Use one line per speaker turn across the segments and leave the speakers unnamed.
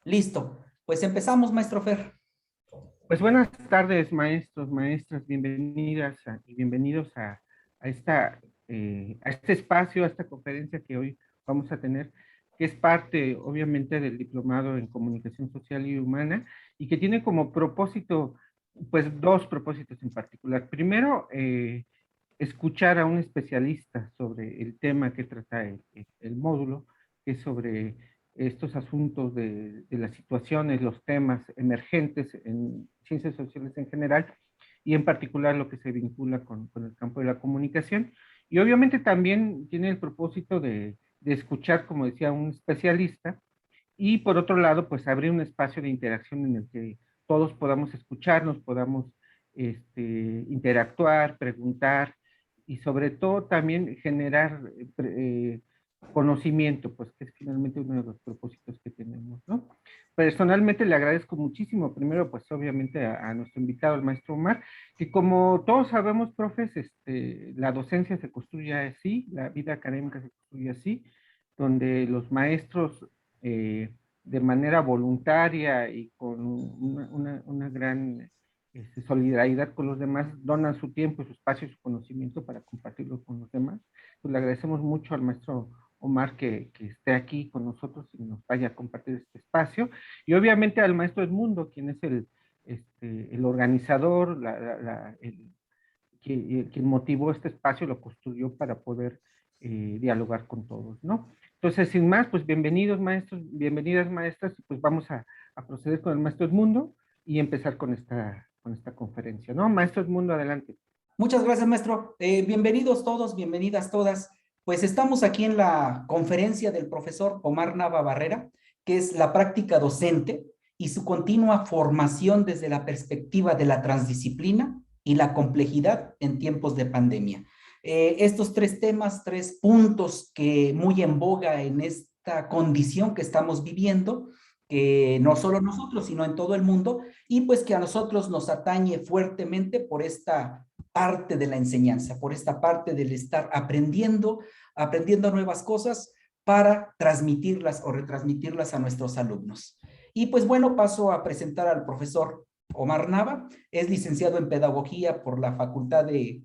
Listo. Pues empezamos, maestro Fer.
Pues buenas tardes, maestros, maestras, y bienvenidos a este espacio, a esta conferencia que hoy vamos a tener, que es parte, obviamente, del Diplomado en Comunicación Social y Humana, y que tiene como propósito, pues, dos propósitos en particular. Primero, escuchar a un especialista sobre el tema que trata el módulo, que es sobre estos asuntos de las situaciones, los temas emergentes en ciencias sociales en general, y en particular lo que se vincula con el campo de la comunicación. Y obviamente también tiene el propósito de escuchar, como decía, a un especialista, y por otro lado, pues abrir un espacio de interacción en el que todos podamos escucharnos, podamos interactuar, preguntar, y sobre todo también generar conocimiento, pues que es finalmente uno de los propósitos que tenemos, ¿no? Personalmente le agradezco muchísimo, primero pues obviamente a nuestro invitado, el maestro Omar, que como todos sabemos, profes, la docencia se construye así, la vida académica se construye así, donde los maestros de manera voluntaria y con una gran solidaridad con los demás, donan su tiempo, su espacio y su conocimiento para compartirlo con los demás. Pues le agradecemos mucho al maestro Omar que esté aquí con nosotros y nos vaya a compartir este espacio. Y obviamente al maestro Edmundo, quien es el organizador, quien motivó este espacio, lo construyó para poder dialogar con todos, ¿no? Entonces, sin más, pues bienvenidos maestros, bienvenidas maestras, pues vamos a proceder con el maestro Edmundo y empezar con esta conferencia, ¿no? Maestro Edmundo, adelante.
Muchas gracias, maestro. Bienvenidos todos, bienvenidas todas. Pues estamos aquí en la conferencia del profesor Omar Nava Barrera, que es la práctica docente y su continua formación desde la perspectiva de la transdisciplina y la complejidad en tiempos de pandemia. Estos tres temas, tres puntos que muy en boga en esta condición que estamos viviendo, que no solo nosotros, sino en todo el mundo, y pues que a nosotros nos atañe fuertemente por esta parte de la enseñanza, por esta parte del estar aprendiendo, aprendiendo nuevas cosas para transmitirlas o retransmitirlas a nuestros alumnos. Y pues bueno, paso a presentar al profesor Omar Nava, es licenciado en Pedagogía por la Facultad de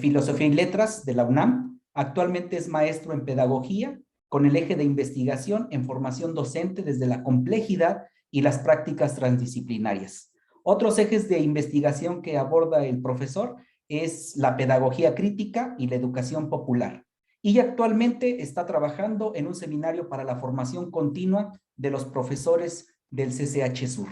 Filosofía y Letras de la UNAM, actualmente es maestro en Pedagogía con el eje de investigación en formación docente desde la complejidad y las prácticas transdisciplinarias. Otros ejes de investigación que aborda el profesor es la pedagogía crítica y la educación popular. Y actualmente está trabajando en un seminario para la formación continua de los profesores del CCH Sur.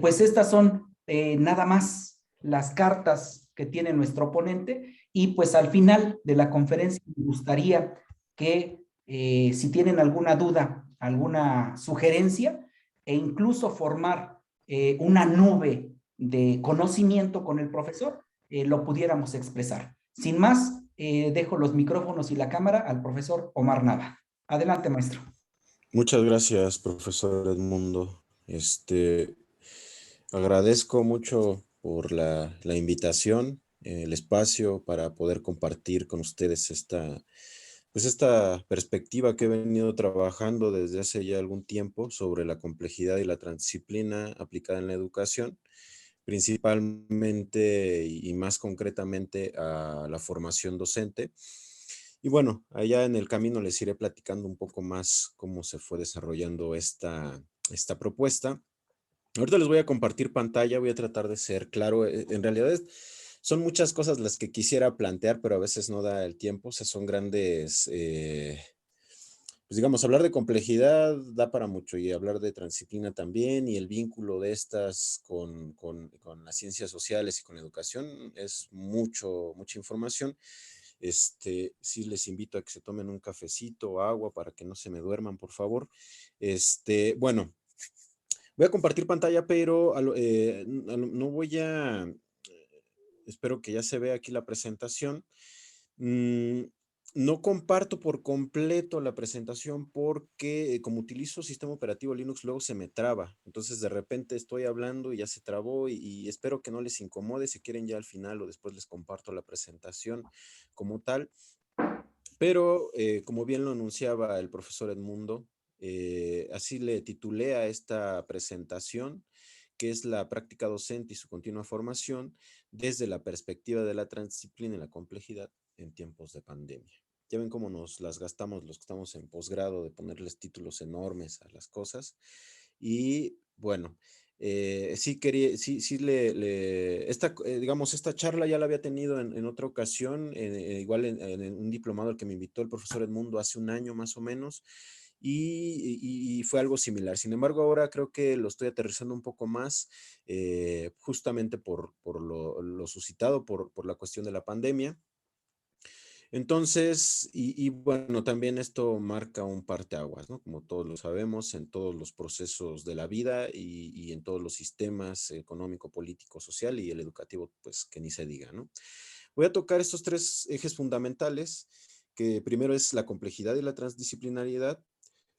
Pues estas son nada más las cartas que tiene nuestro ponente y pues al final de la conferencia me gustaría que si tienen alguna duda, alguna sugerencia e incluso formar una nube de conocimiento con el profesor, lo pudiéramos expresar. Sin más, dejo los micrófonos y la cámara al profesor Omar Nava. Adelante, maestro.
Muchas gracias, profesor Edmundo. Agradezco mucho por la invitación, el espacio para poder compartir con ustedes esta perspectiva que he venido trabajando desde hace ya algún tiempo sobre la complejidad y la transdisciplina aplicada en la educación, principalmente y más concretamente a la formación docente. Y bueno, allá en el camino les iré platicando un poco más cómo se fue desarrollando esta propuesta. Ahorita les voy a compartir pantalla, voy a tratar de ser claro. En realidad son muchas cosas las que quisiera plantear, pero a veces no da el tiempo. O sea, son grandes, pues digamos, hablar de complejidad da para mucho y hablar de transdisciplina también y el vínculo de estas con las ciencias sociales y con la educación es mucha información. Sí les invito a que se tomen un cafecito o agua para que no se me duerman, por favor. Bueno, voy a compartir pantalla, pero no voy a... Espero que ya se vea aquí la presentación. No comparto por completo la presentación porque como utilizo sistema operativo Linux, luego se me traba. Entonces de repente estoy hablando y ya se trabó y espero que no les incomode. Si quieren ya al final o después les comparto la presentación como tal. Pero como bien lo anunciaba el profesor Edmundo, así le titulé a esta presentación, que es la práctica docente y su continua formación desde la perspectiva de la transdisciplina y la complejidad en tiempos de pandemia. Ya ven cómo nos las gastamos los que estamos en posgrado de ponerles títulos enormes a las cosas. Y bueno, sí quería, digamos, esta charla ya la había tenido en otra ocasión, igual en un diplomado al que me invitó el profesor Edmundo hace un año más o menos, y fue algo similar. Sin embargo, ahora creo que lo estoy aterrizando un poco más, justamente por lo suscitado por la cuestión de la pandemia. Entonces, bueno, también esto marca un parteaguas, ¿no? Como todos lo sabemos, en todos los procesos de la vida y en todos los sistemas económico, político, social y el educativo, pues que ni se diga, ¿no? Voy a tocar estos tres ejes fundamentales, que primero es la complejidad y la transdisciplinariedad,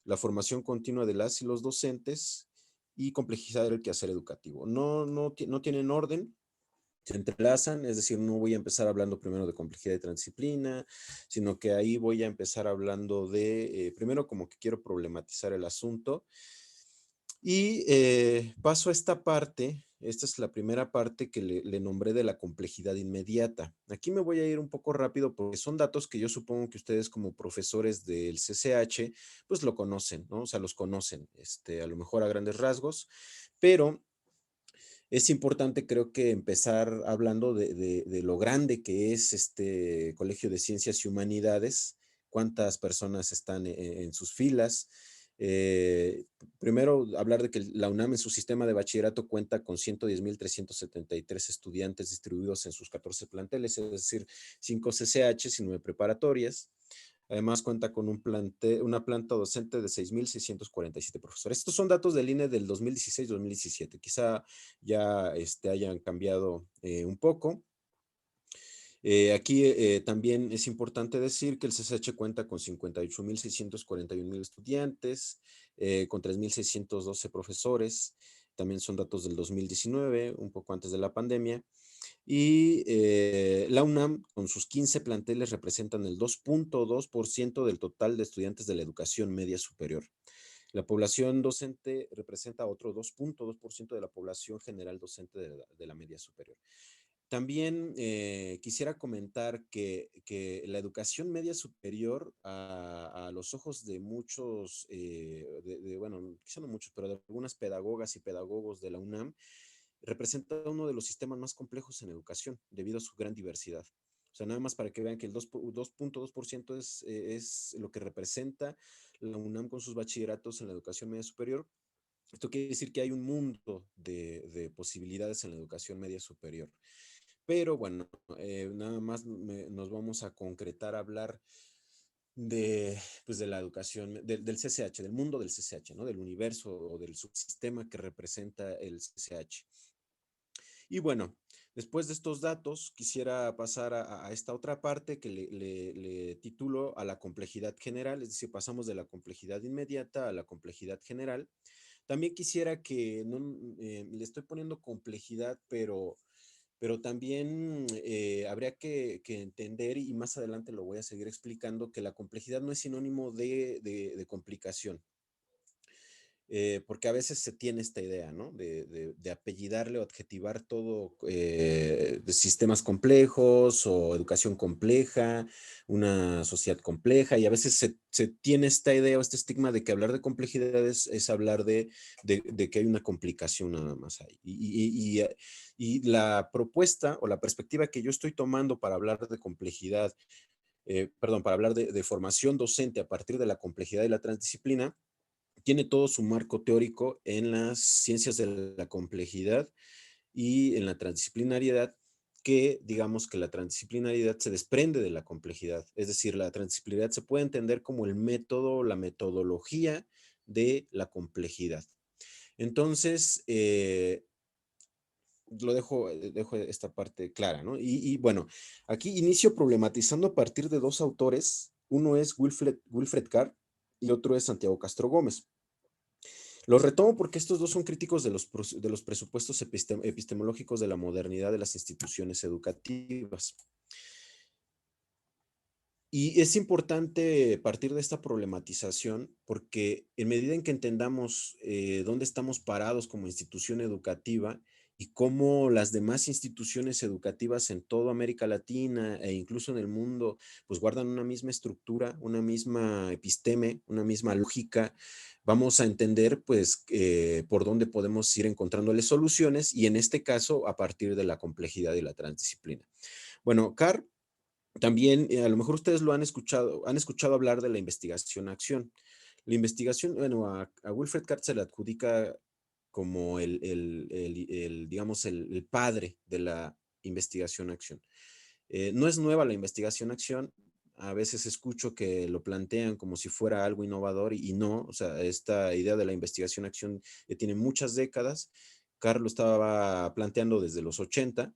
la formación continua de las y los docentes y complejizar el quehacer educativo. No tienen orden, se entrelazan, es decir, no voy a empezar hablando primero de complejidad y transdisciplina, sino que ahí voy a empezar hablando de, primero como que quiero problematizar el asunto y paso a esta parte. Esta es la primera parte que le nombré de la complejidad inmediata. Aquí me voy a ir un poco rápido porque son datos que yo supongo que ustedes como profesores del CCH pues lo conocen, ¿no? O sea, los conocen, a lo mejor a grandes rasgos, pero es importante, creo que empezar hablando de lo grande que es este Colegio de Ciencias y Humanidades, cuántas personas están en sus filas. Primero, hablar de que la UNAM en su sistema de bachillerato cuenta con 110,373 estudiantes distribuidos en sus 14 planteles, es decir, 5 CCHs y 9 preparatorias. Además, cuenta con una planta docente de 6,647 profesores. Estos son datos del INE del 2016-2017. Quizá ya hayan cambiado un poco. Aquí también es importante decir que el CCH cuenta con 58,641 estudiantes, con 3,612 profesores. También son datos del 2019, un poco antes de la pandemia. Y la UNAM, con sus 15 planteles, representan el 2,2% del total de estudiantes de la educación media superior. La población docente representa otro 2,2% de la población general docente de la media superior. También quisiera comentar que la educación media superior a los ojos de muchos, bueno, quizá no muchos, pero de algunas pedagogas y pedagogos de la UNAM, representa uno de los sistemas más complejos en educación debido a su gran diversidad. O sea, nada más para que vean que el 2,2% es lo que representa la UNAM con sus bachilleratos en la educación media superior. Esto quiere decir que hay un mundo de posibilidades en la educación media superior. Pero bueno, nada más nos vamos a concretar a hablar pues de la educación, del CCH, del mundo del CCH, ¿no? Del universo o del subsistema que representa el CCH. Y bueno, después de estos datos, quisiera pasar a esta otra parte que le titulo a la complejidad general, es decir, pasamos de la complejidad inmediata a la complejidad general. También quisiera que, no, le estoy poniendo complejidad, pero también habría que entender, y más adelante lo voy a seguir explicando, que la complejidad no es sinónimo de complicación. Porque a veces se tiene esta idea, ¿no? De apellidarle o adjetivar todo de sistemas complejos o educación compleja, una sociedad compleja, y a veces se tiene esta idea o este estigma de que hablar de complejidad es hablar de que hay una complicación nada más ahí. Y la propuesta o la perspectiva que yo estoy tomando para hablar de complejidad, perdón, para hablar de formación docente a partir de la complejidad y la transdisciplina, tiene todo su marco teórico en las ciencias de la complejidad y en la transdisciplinariedad, que digamos que la transdisciplinariedad se desprende de la complejidad. Es decir, la transdisciplinariedad se puede entender como el método, la metodología de la complejidad. Entonces, dejo esta parte clara, ¿no? Y bueno, aquí inicio problematizando a partir de dos autores. Uno es Wilfred Carr y otro es Santiago Castro Gómez. Los retomo porque estos dos son críticos de los presupuestos epistemológicos de la modernidad de las instituciones educativas. Y es importante partir de esta problematización porque en medida en que entendamos dónde estamos parados como institución educativa y cómo las demás instituciones educativas en toda América Latina e incluso en el mundo, pues guardan una misma estructura, una misma episteme, una misma lógica, vamos a entender pues por dónde podemos ir encontrándole soluciones y en este caso a partir de la complejidad y la transdisciplina. Bueno, Carr también, a lo mejor ustedes lo han escuchado hablar de la investigación-acción. La investigación, bueno, a Wilfred Carr se le adjudica como digamos, el padre de la investigación-acción. No es nueva la investigación-acción. A veces escucho que lo plantean como si fuera algo innovador y no, o sea, esta idea de la investigación-acción tiene muchas décadas. Carr lo estaba planteando desde los 80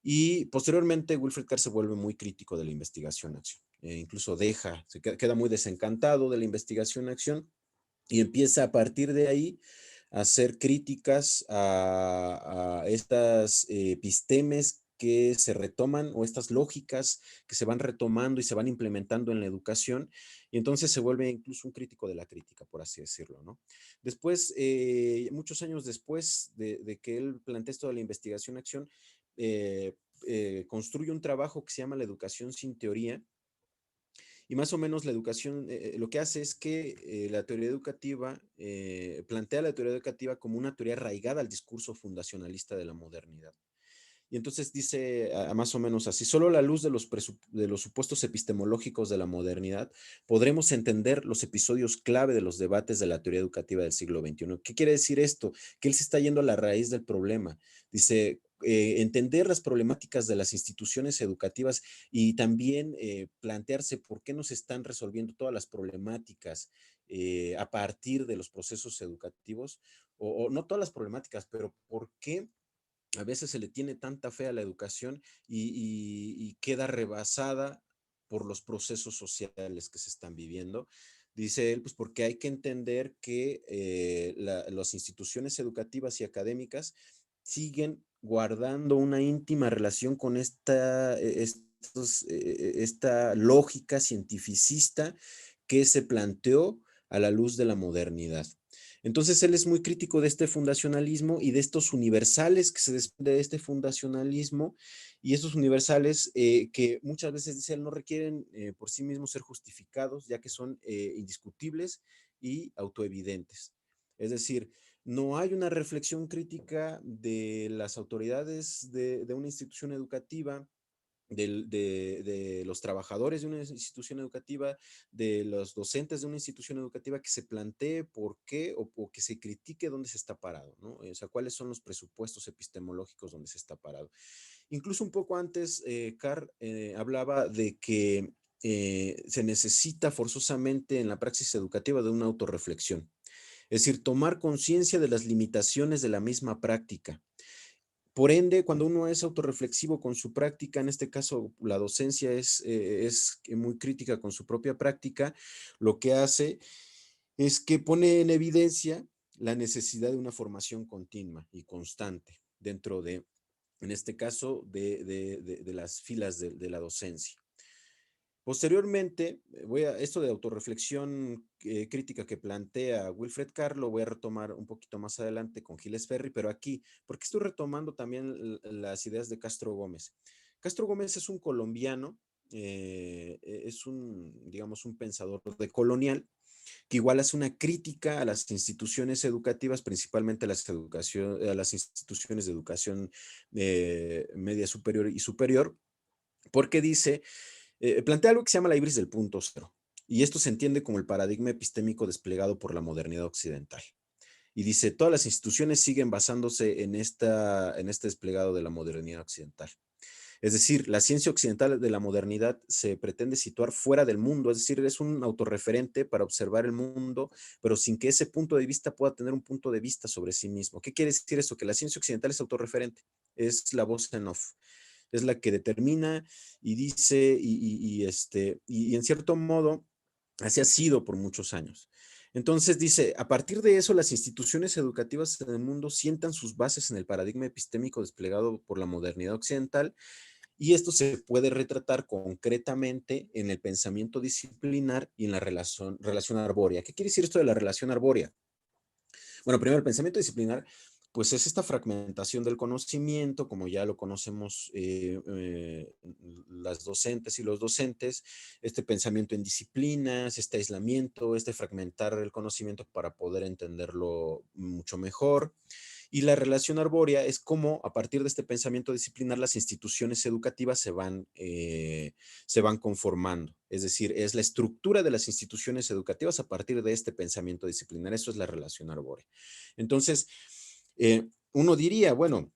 y posteriormente Wilfred Carr se vuelve muy crítico de la investigación-acción. Incluso se queda muy desencantado de la investigación-acción y empieza a partir de ahí a hacer críticas a estas epistemes que se retoman o estas lógicas que se van retomando y se van implementando en la educación, y entonces se vuelve incluso un crítico de la crítica, por así decirlo, ¿no? Después, muchos años después de que él plantea esto de la investigación-acción, construye un trabajo que se llama La educación sin teoría, y más o menos la educación, lo que hace es que la teoría educativa, plantea la teoría educativa como una teoría arraigada al discurso fundacionalista de la modernidad. Y entonces dice más o menos así, solo a la luz de los supuestos epistemológicos de la modernidad podremos entender los episodios clave de los debates de la teoría educativa del siglo XXI. ¿Qué quiere decir esto? Que él se está yendo a la raíz del problema. Dice, entender las problemáticas de las instituciones educativas y también plantearse por qué no se están resolviendo todas las problemáticas a partir de los procesos educativos, o no todas las problemáticas, pero por qué a veces se le tiene tanta fe a la educación y queda rebasada por los procesos sociales que se están viviendo. Dice él, pues porque hay que entender que las instituciones educativas y académicas siguen guardando una íntima relación con esta lógica cientificista que se planteó a la luz de la modernidad. Entonces él es muy crítico de este fundacionalismo y de estos universales que se desprende de este fundacionalismo, y estos universales que muchas veces dice él no requieren por sí mismos ser justificados, ya que son indiscutibles y autoevidentes. Es decir, no hay una reflexión crítica de las autoridades de una institución educativa, de los trabajadores de una institución educativa, de los docentes de una institución educativa, que se plantee por qué o que se critique dónde se está parado, ¿no? O sea, cuáles son los presupuestos epistemológicos donde se está parado. Incluso un poco antes, Carr hablaba de que se necesita forzosamente en la praxis educativa de una autorreflexión, es decir, tomar conciencia de las limitaciones de la misma práctica. Por ende, cuando uno es autorreflexivo con su práctica, en este caso la docencia es muy crítica con su propia práctica, lo que hace es que pone en evidencia la necesidad de una formación continua y constante dentro de, en este caso, de las filas de la docencia. Posteriormente, esto de autorreflexión crítica que plantea Wilfred Carr lo voy a retomar un poquito más adelante con Gilles Ferry, pero aquí, porque estoy retomando también las ideas de Castro Gómez. Castro Gómez es un colombiano, es digamos, un pensador decolonial, que igual hace una crítica a las instituciones educativas, principalmente a las instituciones de educación media superior y superior, porque dice plantea algo que se llama la ibris del punto cero, y esto se entiende como el paradigma epistémico desplegado por la modernidad occidental. Y dice, todas las instituciones siguen basándose en este desplegado de la modernidad occidental. Es decir, la ciencia occidental de la modernidad se pretende situar fuera del mundo, es decir, es un autorreferente para observar el mundo, pero sin que ese punto de vista pueda tener un punto de vista sobre sí mismo. ¿Qué quiere decir eso? Que la ciencia occidental es autorreferente, es la voz en off, es la que determina y dice y en cierto modo así ha sido por muchos años. Entonces dice, a partir de eso las instituciones educativas en el mundo sientan sus bases en el paradigma epistémico desplegado por la modernidad occidental Y esto se puede retratar concretamente en el pensamiento disciplinar y en la relación arbórea. ¿Qué quiere decir esto de la relación arbórea? Bueno, primero, el pensamiento disciplinar, pues es esta fragmentación del conocimiento, como ya lo conocemos las docentes y los docentes, este pensamiento en disciplinas, este aislamiento, este fragmentar el conocimiento para poder entenderlo mucho mejor. Y la relación arbórea es cómo, a partir de este pensamiento disciplinar, las instituciones educativas se van conformando. Es decir, es la estructura de las instituciones educativas a partir de este pensamiento disciplinar. Eso es la relación arbórea. Entonces, uno diría, bueno,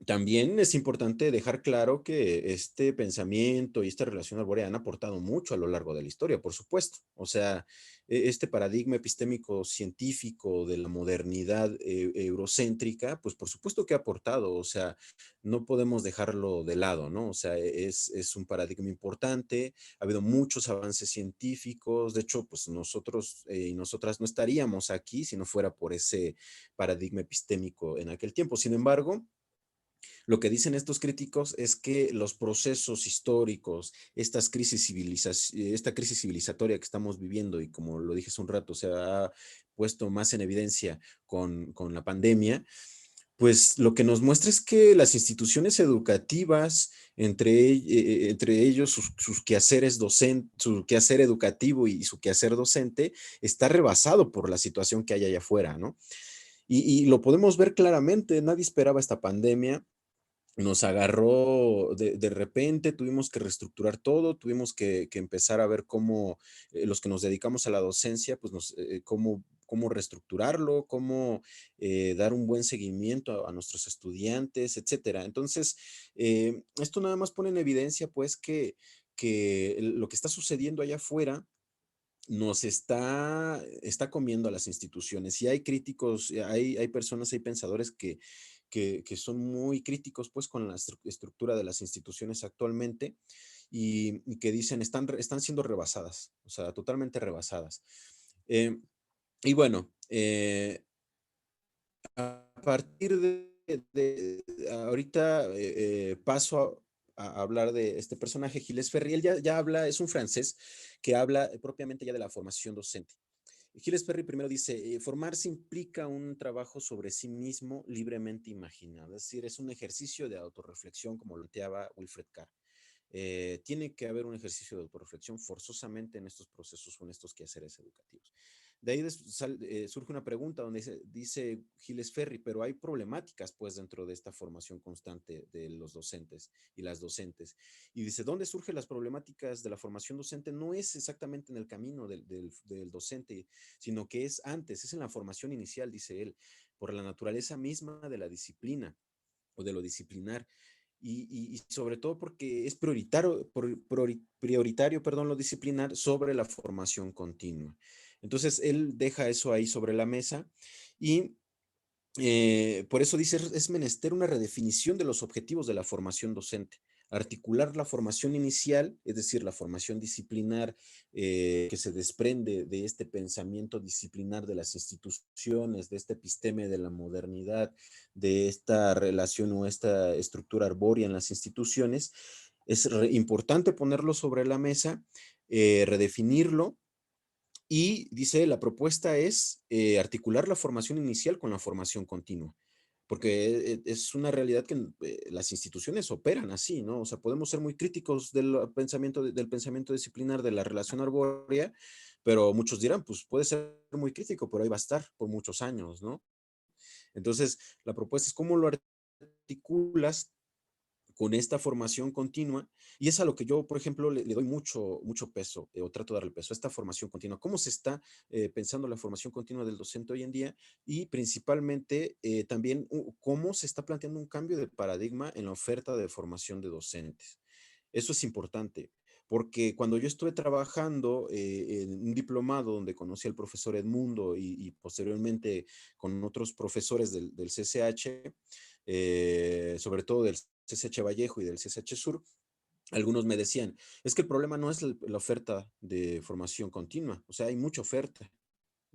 también es importante dejar claro que este pensamiento y esta relación arbórea han aportado mucho a lo largo de la historia, por supuesto. O sea, este paradigma epistémico científico de la modernidad eurocéntrica, pues por supuesto que ha aportado, o sea, no podemos dejarlo de lado, ¿no? O sea, es un paradigma importante, ha habido muchos avances científicos, de hecho, pues nosotros y nosotras no estaríamos aquí si no fuera por ese paradigma epistémico en aquel tiempo. Sin embargo, lo que dicen estos críticos es que los procesos históricos, esta crisis civilizatoria que estamos viviendo y como lo dije hace un rato, se ha puesto más en evidencia con la pandemia, pues lo que nos muestra es que las instituciones educativas, entre ellos sus quehaceres docentes, su quehacer educativo y su quehacer docente, está rebasado por la situación que hay allá afuera, ¿no? Y lo podemos ver claramente, nadie esperaba esta pandemia, nos agarró de repente, tuvimos que reestructurar todo, tuvimos que empezar a ver cómo los que nos dedicamos a la docencia, pues cómo reestructurarlo, cómo dar un buen seguimiento a nuestros estudiantes, etcétera. Entonces, esto nada más pone en evidencia, pues, que lo que está sucediendo allá afuera está comiendo a las instituciones. Y hay críticos, hay personas, hay pensadores que son muy críticos pues con la estructura de las instituciones actualmente y que dicen están siendo rebasadas, o sea, totalmente rebasadas. Eh, y bueno, a partir de ahorita paso a hablar de este personaje, Gilles Ferry. Él ya habla, es un francés que habla propiamente ya de la formación docente. Gilles Ferry primero dice, formarse implica un trabajo sobre sí mismo libremente imaginado, es decir, es un ejercicio de autorreflexión, como lo planteaba Wilfred Carr. Tiene que haber un ejercicio de autorreflexión forzosamente en estos procesos o en estos quehaceres educativos. De ahí surge una pregunta donde dice Gilles Ferry, pero hay problemáticas pues dentro de esta formación constante de los docentes y las docentes. Y dice, ¿dónde surgen las problemáticas de la formación docente? No es exactamente en el camino del docente, sino que es antes, es en la formación inicial, dice él, por la naturaleza misma de la disciplina o de lo disciplinar. Y sobre todo porque es prioritario, perdón, lo disciplinar sobre la formación continua. Entonces, él deja eso ahí sobre la mesa y por eso dice, es menester una redefinición de los objetivos de la formación docente, articular la formación inicial, es decir, la formación disciplinar que se desprende de este pensamiento disciplinar de las instituciones, de este episteme de la modernidad, de esta relación o esta estructura arbórea en las instituciones. Es importante ponerlo sobre la mesa, redefinirlo y dice, la propuesta es articular la formación inicial con la formación continua, porque es una realidad que las instituciones operan así, ¿no? O sea, podemos ser muy críticos del pensamiento disciplinar, de la relación arbórea, pero muchos dirán, pues puede ser muy crítico, pero ahí va a estar por muchos años, ¿no? Entonces, la propuesta es cómo lo articulas con esta formación continua, y es a lo que yo, por ejemplo, le doy mucho peso, o trato de darle peso, a esta formación continua. ¿Cómo se está pensando la formación continua del docente hoy en día? Y principalmente también cómo se está planteando un cambio de paradigma en la oferta de formación de docentes. Eso es importante, porque cuando yo estuve trabajando en un diplomado donde conocí al profesor Edmundo y posteriormente con otros profesores del CCH, sobre todo del CCH Vallejo y del CCH Sur, algunos me decían, es que el problema no es la oferta de formación continua, o sea, hay mucha oferta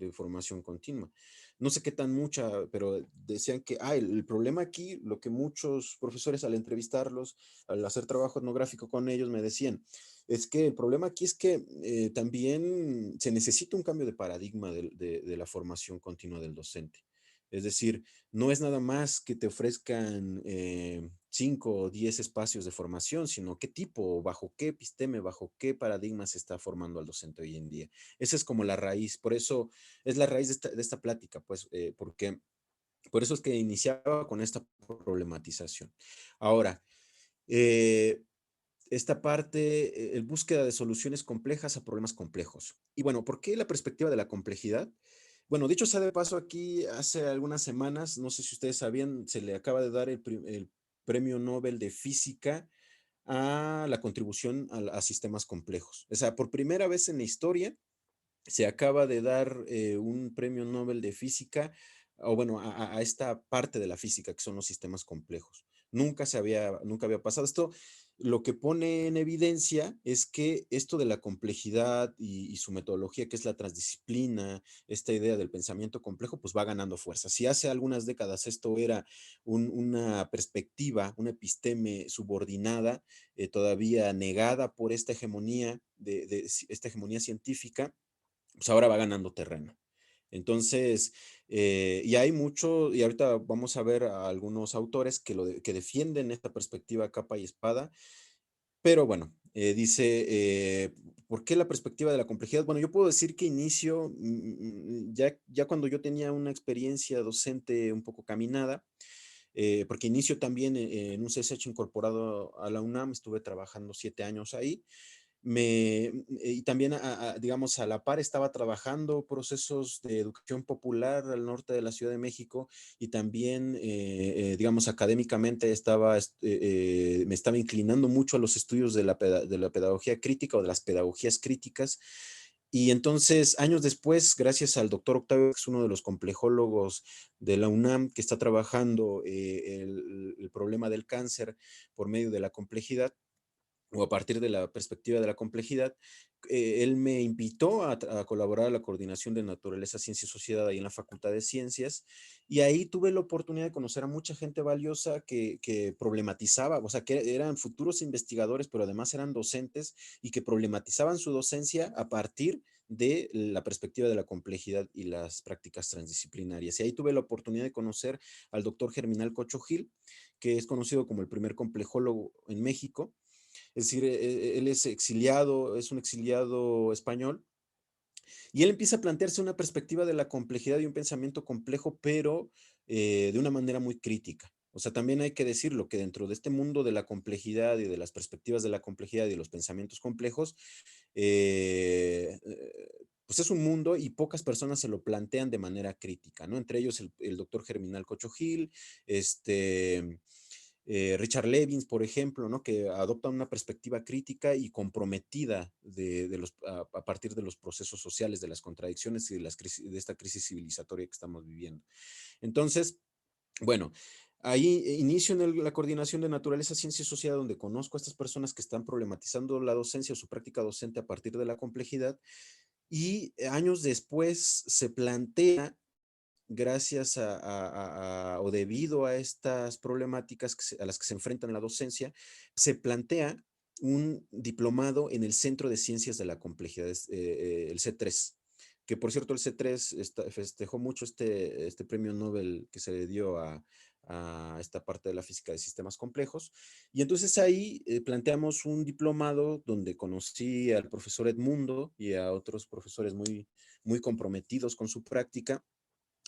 de formación continua. No sé qué tan mucha, pero decían que el problema aquí, lo que muchos profesores al entrevistarlos, al hacer trabajo etnográfico con ellos, me decían, es que el problema aquí es que también se necesita un cambio de paradigma de la formación continua del docente. Es decir, no es nada más que te ofrezcan 5 o 10 espacios de formación, sino qué tipo, bajo qué episteme, bajo qué paradigma se está formando al docente hoy en día. Esa es como la raíz, por eso es la raíz de esta plática, pues, porque por eso es que iniciaba con esta problematización. Ahora, eh, esta parte, el búsqueda de soluciones complejas a problemas complejos. Y bueno, ¿por qué la perspectiva de la complejidad? Bueno, dicho sea de paso, aquí hace algunas semanas, no sé si ustedes sabían, se le acaba de dar el Premio Nobel de Física a la contribución a sistemas complejos. O sea, por primera vez en la historia se acaba de dar un premio Nobel de física, o bueno, a esta parte de la física que son los sistemas complejos. Nunca había pasado. Esto lo que pone en evidencia es que esto de la complejidad y su metodología, que es la transdisciplina, esta idea del pensamiento complejo, pues va ganando fuerza. Si hace algunas décadas esto era una perspectiva, una episteme subordinada, todavía negada por esta hegemonía, esta hegemonía científica, pues ahora va ganando terreno. Entonces, y hay mucho, y ahorita vamos a ver a algunos autores que defienden esta perspectiva a capa y espada, pero bueno, dice, ¿por qué la perspectiva de la complejidad? Bueno, yo puedo decir que inicio, ya cuando yo tenía una experiencia docente un poco caminada, porque inicio también en un CSH incorporado a la UNAM, estuve trabajando 7 años ahí, y también, digamos, a la par estaba trabajando procesos de educación popular al norte de la Ciudad de México y también, digamos, académicamente me estaba inclinando mucho a los estudios de la pedagogía crítica o de las pedagogías críticas. Y entonces, años después, gracias al doctor Octavio, que es uno de los complejólogos de la UNAM, que está trabajando el problema del cáncer por medio de la complejidad, o a partir de la perspectiva de la complejidad, él me invitó a colaborar a la coordinación de naturaleza, ciencia y sociedad ahí en la Facultad de Ciencias, y ahí tuve la oportunidad de conocer a mucha gente valiosa que problematizaba, o sea, que eran futuros investigadores, pero además eran docentes y que problematizaban su docencia a partir de la perspectiva de la complejidad y las prácticas transdisciplinarias. Y ahí tuve la oportunidad de conocer al doctor Germinal Cocho Gil, que es conocido como el primer complejólogo en México. Es decir, él es un exiliado español, y él empieza a plantearse una perspectiva de la complejidad y un pensamiento complejo, pero de una manera muy crítica. O sea, también hay que decirlo que dentro de este mundo de la complejidad y de las perspectivas de la complejidad y los pensamientos complejos, pues es un mundo y pocas personas se lo plantean de manera crítica, ¿no? Entre ellos el doctor Germinal Cocho Gil, Richard Levins, por ejemplo, ¿no? Que adopta una perspectiva crítica y comprometida a partir de los procesos sociales, de las contradicciones y de esta crisis civilizatoria que estamos viviendo. Entonces, bueno, ahí inicio en la coordinación de naturaleza, ciencia y sociedad, donde conozco a estas personas que están problematizando la docencia o su práctica docente a partir de la complejidad, y años después se plantea, gracias o debido a estas problemáticas a las que se enfrentan la docencia, se plantea un diplomado en el Centro de Ciencias de la Complejidad, el C3, que por cierto el C3 festejó mucho este premio Nobel que se le dio a esta parte de la física de sistemas complejos. Y entonces ahí planteamos un diplomado donde conocí al profesor Edmundo y a otros profesores muy comprometidos con su práctica,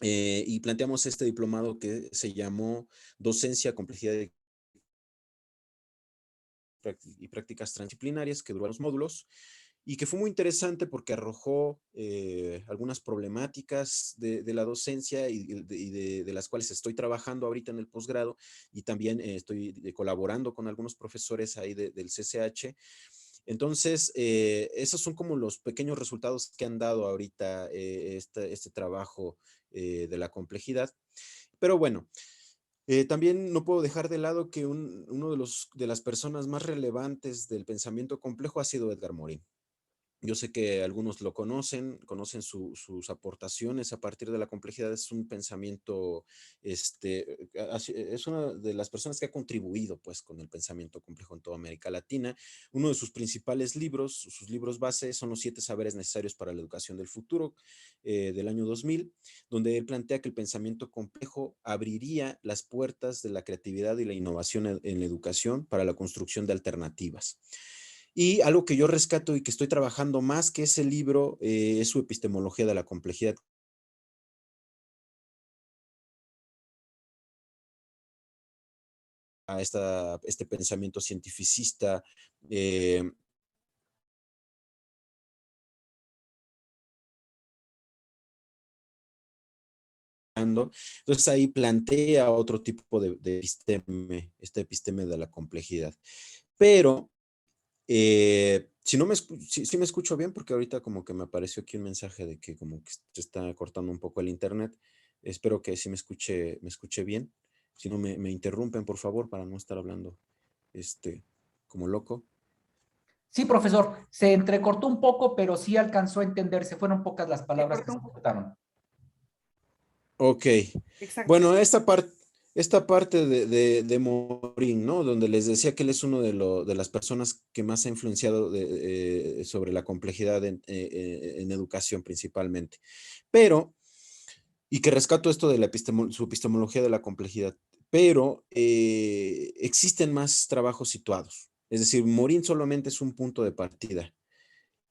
y planteamos este diplomado que se llamó Docencia, Complejidad y Prácticas Transdisciplinarias, que duró los módulos, y que fue muy interesante porque arrojó algunas problemáticas de la docencia de las cuales estoy trabajando ahorita en el posgrado, y también estoy colaborando con algunos profesores ahí del CCH. Entonces, esos son como los pequeños resultados que han dado ahorita este trabajo de la complejidad. Pero bueno, también no puedo dejar de lado que uno de las personas más relevantes del pensamiento complejo ha sido Edgar Morin. Yo sé que algunos lo conocen sus aportaciones a partir de la complejidad. Es un pensamiento, es una de las personas que ha contribuido pues con el pensamiento complejo en toda América Latina. Uno de sus principales libros, sus libros base, son los 7 saberes necesarios para la educación del futuro, del año 2000, donde él plantea que el pensamiento complejo abriría las puertas de la creatividad y la innovación en la educación para la construcción de alternativas. Y algo que yo rescato y que estoy trabajando más que ese libro, es su epistemología de la complejidad. A este pensamiento cientificista, eh, entonces ahí plantea otro tipo de episteme, este episteme de la complejidad. Pero, si no me, si me escucho bien, porque ahorita como que me apareció aquí un mensaje de que como que se está cortando un poco el internet. Espero que sí me escuche bien. Si no, me interrumpen, por favor, para no estar hablando como loco.
Sí, profesor, se entrecortó un poco, pero sí alcanzó a entenderse. Fueron pocas las
Se
palabras que
cortó
se
un poco.
cortaron.
Ok.
Exacto.
Bueno, esta parte de Morín, ¿no? Donde les decía que él es uno de las personas que más ha influenciado sobre la complejidad en educación principalmente. Pero, y que rescato esto de su epistemología de la complejidad, pero existen más trabajos situados. Es decir, Morín solamente es un punto de partida.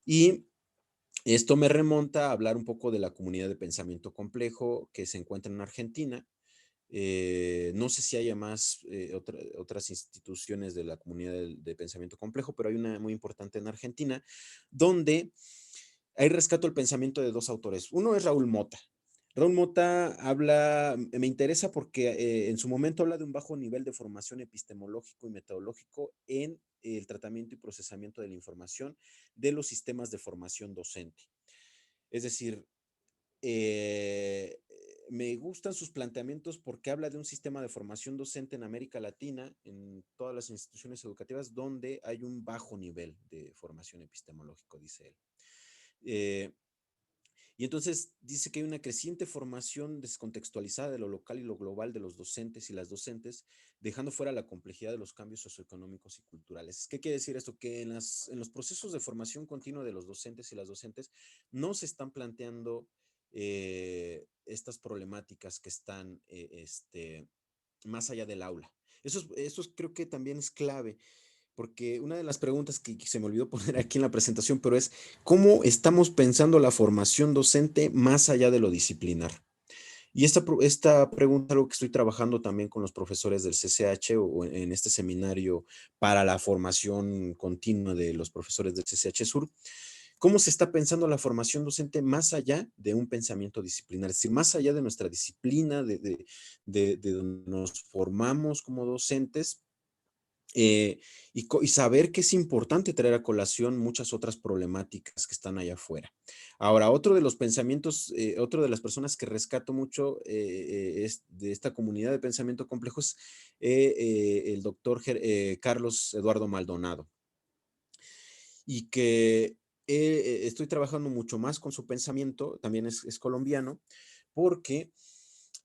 Y esto me remonta a hablar un poco de la comunidad de pensamiento complejo que se encuentra en Argentina. No sé si haya más otras instituciones de la comunidad de pensamiento complejo, pero hay una muy importante en Argentina, donde hay rescato el pensamiento de 2 autores. Uno es Raúl Mota. Raúl Mota me interesa porque en su momento habla de un bajo nivel de formación epistemológico y metodológico en el tratamiento y procesamiento de la información de los sistemas de formación docente. Es decir, eh, me gustan sus planteamientos porque habla de un sistema de formación docente en América Latina, en todas las instituciones educativas, donde hay un bajo nivel de formación epistemológico, dice él. Y entonces dice que hay una creciente formación descontextualizada de lo local y lo global de los docentes y las docentes, dejando fuera la complejidad de los cambios socioeconómicos y culturales. ¿Qué quiere decir esto? Que en los procesos de formación continua de los docentes y las docentes no se están planteando estas problemáticas que están más allá del aula. Eso creo que también es clave, porque una de las preguntas que se me olvidó poner aquí en la presentación, pero es cómo estamos pensando la formación docente más allá de lo disciplinar. Y esta pregunta es algo que estoy trabajando también con los profesores del CCH o en este seminario para la formación continua de los profesores del CCH Sur. ¿Cómo se está pensando la formación docente más allá de un pensamiento disciplinar? Es decir, más allá de nuestra disciplina, de donde nos formamos como docentes, y saber que es importante traer a colación muchas otras problemáticas que están allá afuera. Ahora, otro de los pensamientos, otro de las personas que rescato mucho es de esta comunidad de pensamiento complejo es el doctor Carlos Eduardo Maldonado, y que estoy trabajando mucho más con su pensamiento, también es colombiano, porque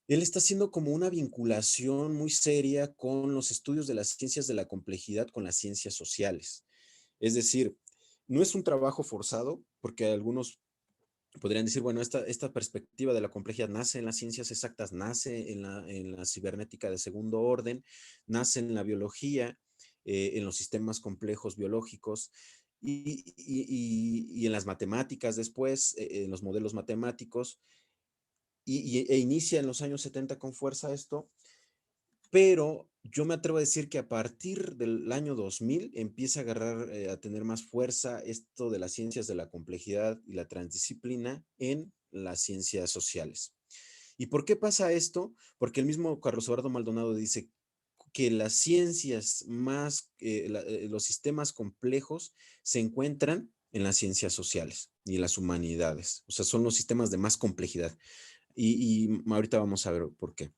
él está haciendo como una vinculación muy seria con los estudios de las ciencias de la complejidad con las ciencias sociales. Es decir, no es un trabajo forzado, porque algunos podrían decir, bueno, esta perspectiva de la complejidad nace en las ciencias exactas, nace en la cibernética de segundo orden, nace en la biología, en los sistemas complejos biológicos y en las matemáticas después, en los modelos matemáticos, e inicia en los años 70 con fuerza esto, pero yo me atrevo a decir que a partir del año 2000 empieza a agarrar, a tener más fuerza esto de las ciencias de la complejidad y la transdisciplina en las ciencias sociales. ¿Y por qué pasa esto? Porque el mismo Carlos Eduardo Maldonado dice que las ciencias más, los sistemas complejos se encuentran en las ciencias sociales y en las humanidades. O sea, son los sistemas de más complejidad. Y ahorita vamos a ver por qué.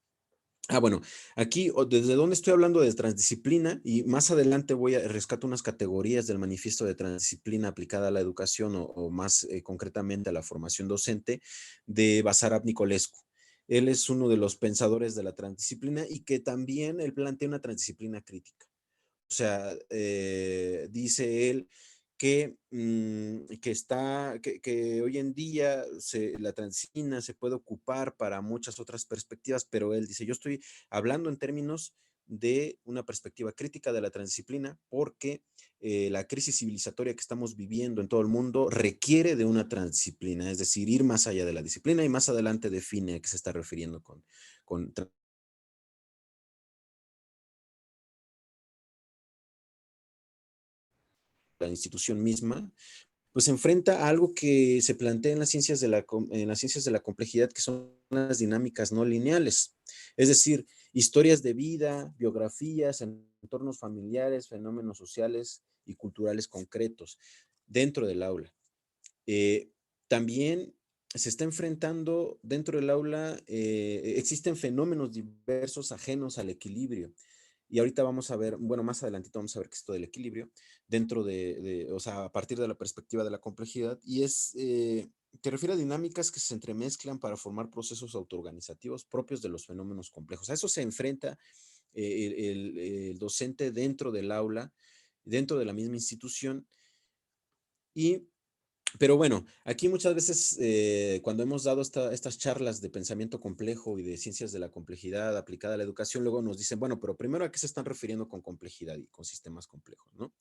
Bueno, aquí desde donde estoy hablando de transdisciplina y más adelante voy a rescatar unas categorías del manifiesto de transdisciplina aplicada a la educación o más concretamente a la formación docente de Basarab Nicolescu. Él es uno de los pensadores de la transdisciplina y que también él plantea una transdisciplina crítica. O sea, dice él que hoy en día la transdisciplina se puede ocupar para muchas otras perspectivas, pero él dice, yo estoy hablando en términos de una perspectiva crítica de la transdisciplina porque la crisis civilizatoria que estamos viviendo en todo el mundo requiere de una transdisciplina, es decir, ir más allá de la disciplina y más adelante define a qué se está refiriendo con la institución misma, pues se enfrenta a algo que se plantea en las ciencias en las ciencias de la complejidad, que son las dinámicas no lineales. Es decir, historias de vida, biografías, entornos familiares, fenómenos sociales y culturales concretos dentro del aula. También se está enfrentando dentro del aula, existen fenómenos diversos ajenos al equilibrio. Y ahorita vamos a ver, bueno, más adelantito vamos a ver qué es esto del equilibrio dentro o sea, a partir de la perspectiva de la complejidad. Y te refiere a dinámicas que se entremezclan para formar procesos autoorganizativos propios de los fenómenos complejos. A eso se enfrenta el docente dentro del aula, dentro de la misma institución. Pero bueno, aquí muchas veces cuando hemos dado estas charlas de pensamiento complejo y de ciencias de la complejidad aplicada a la educación, luego nos dicen, bueno, pero primero a qué se están refiriendo con complejidad y con sistemas complejos, ¿no?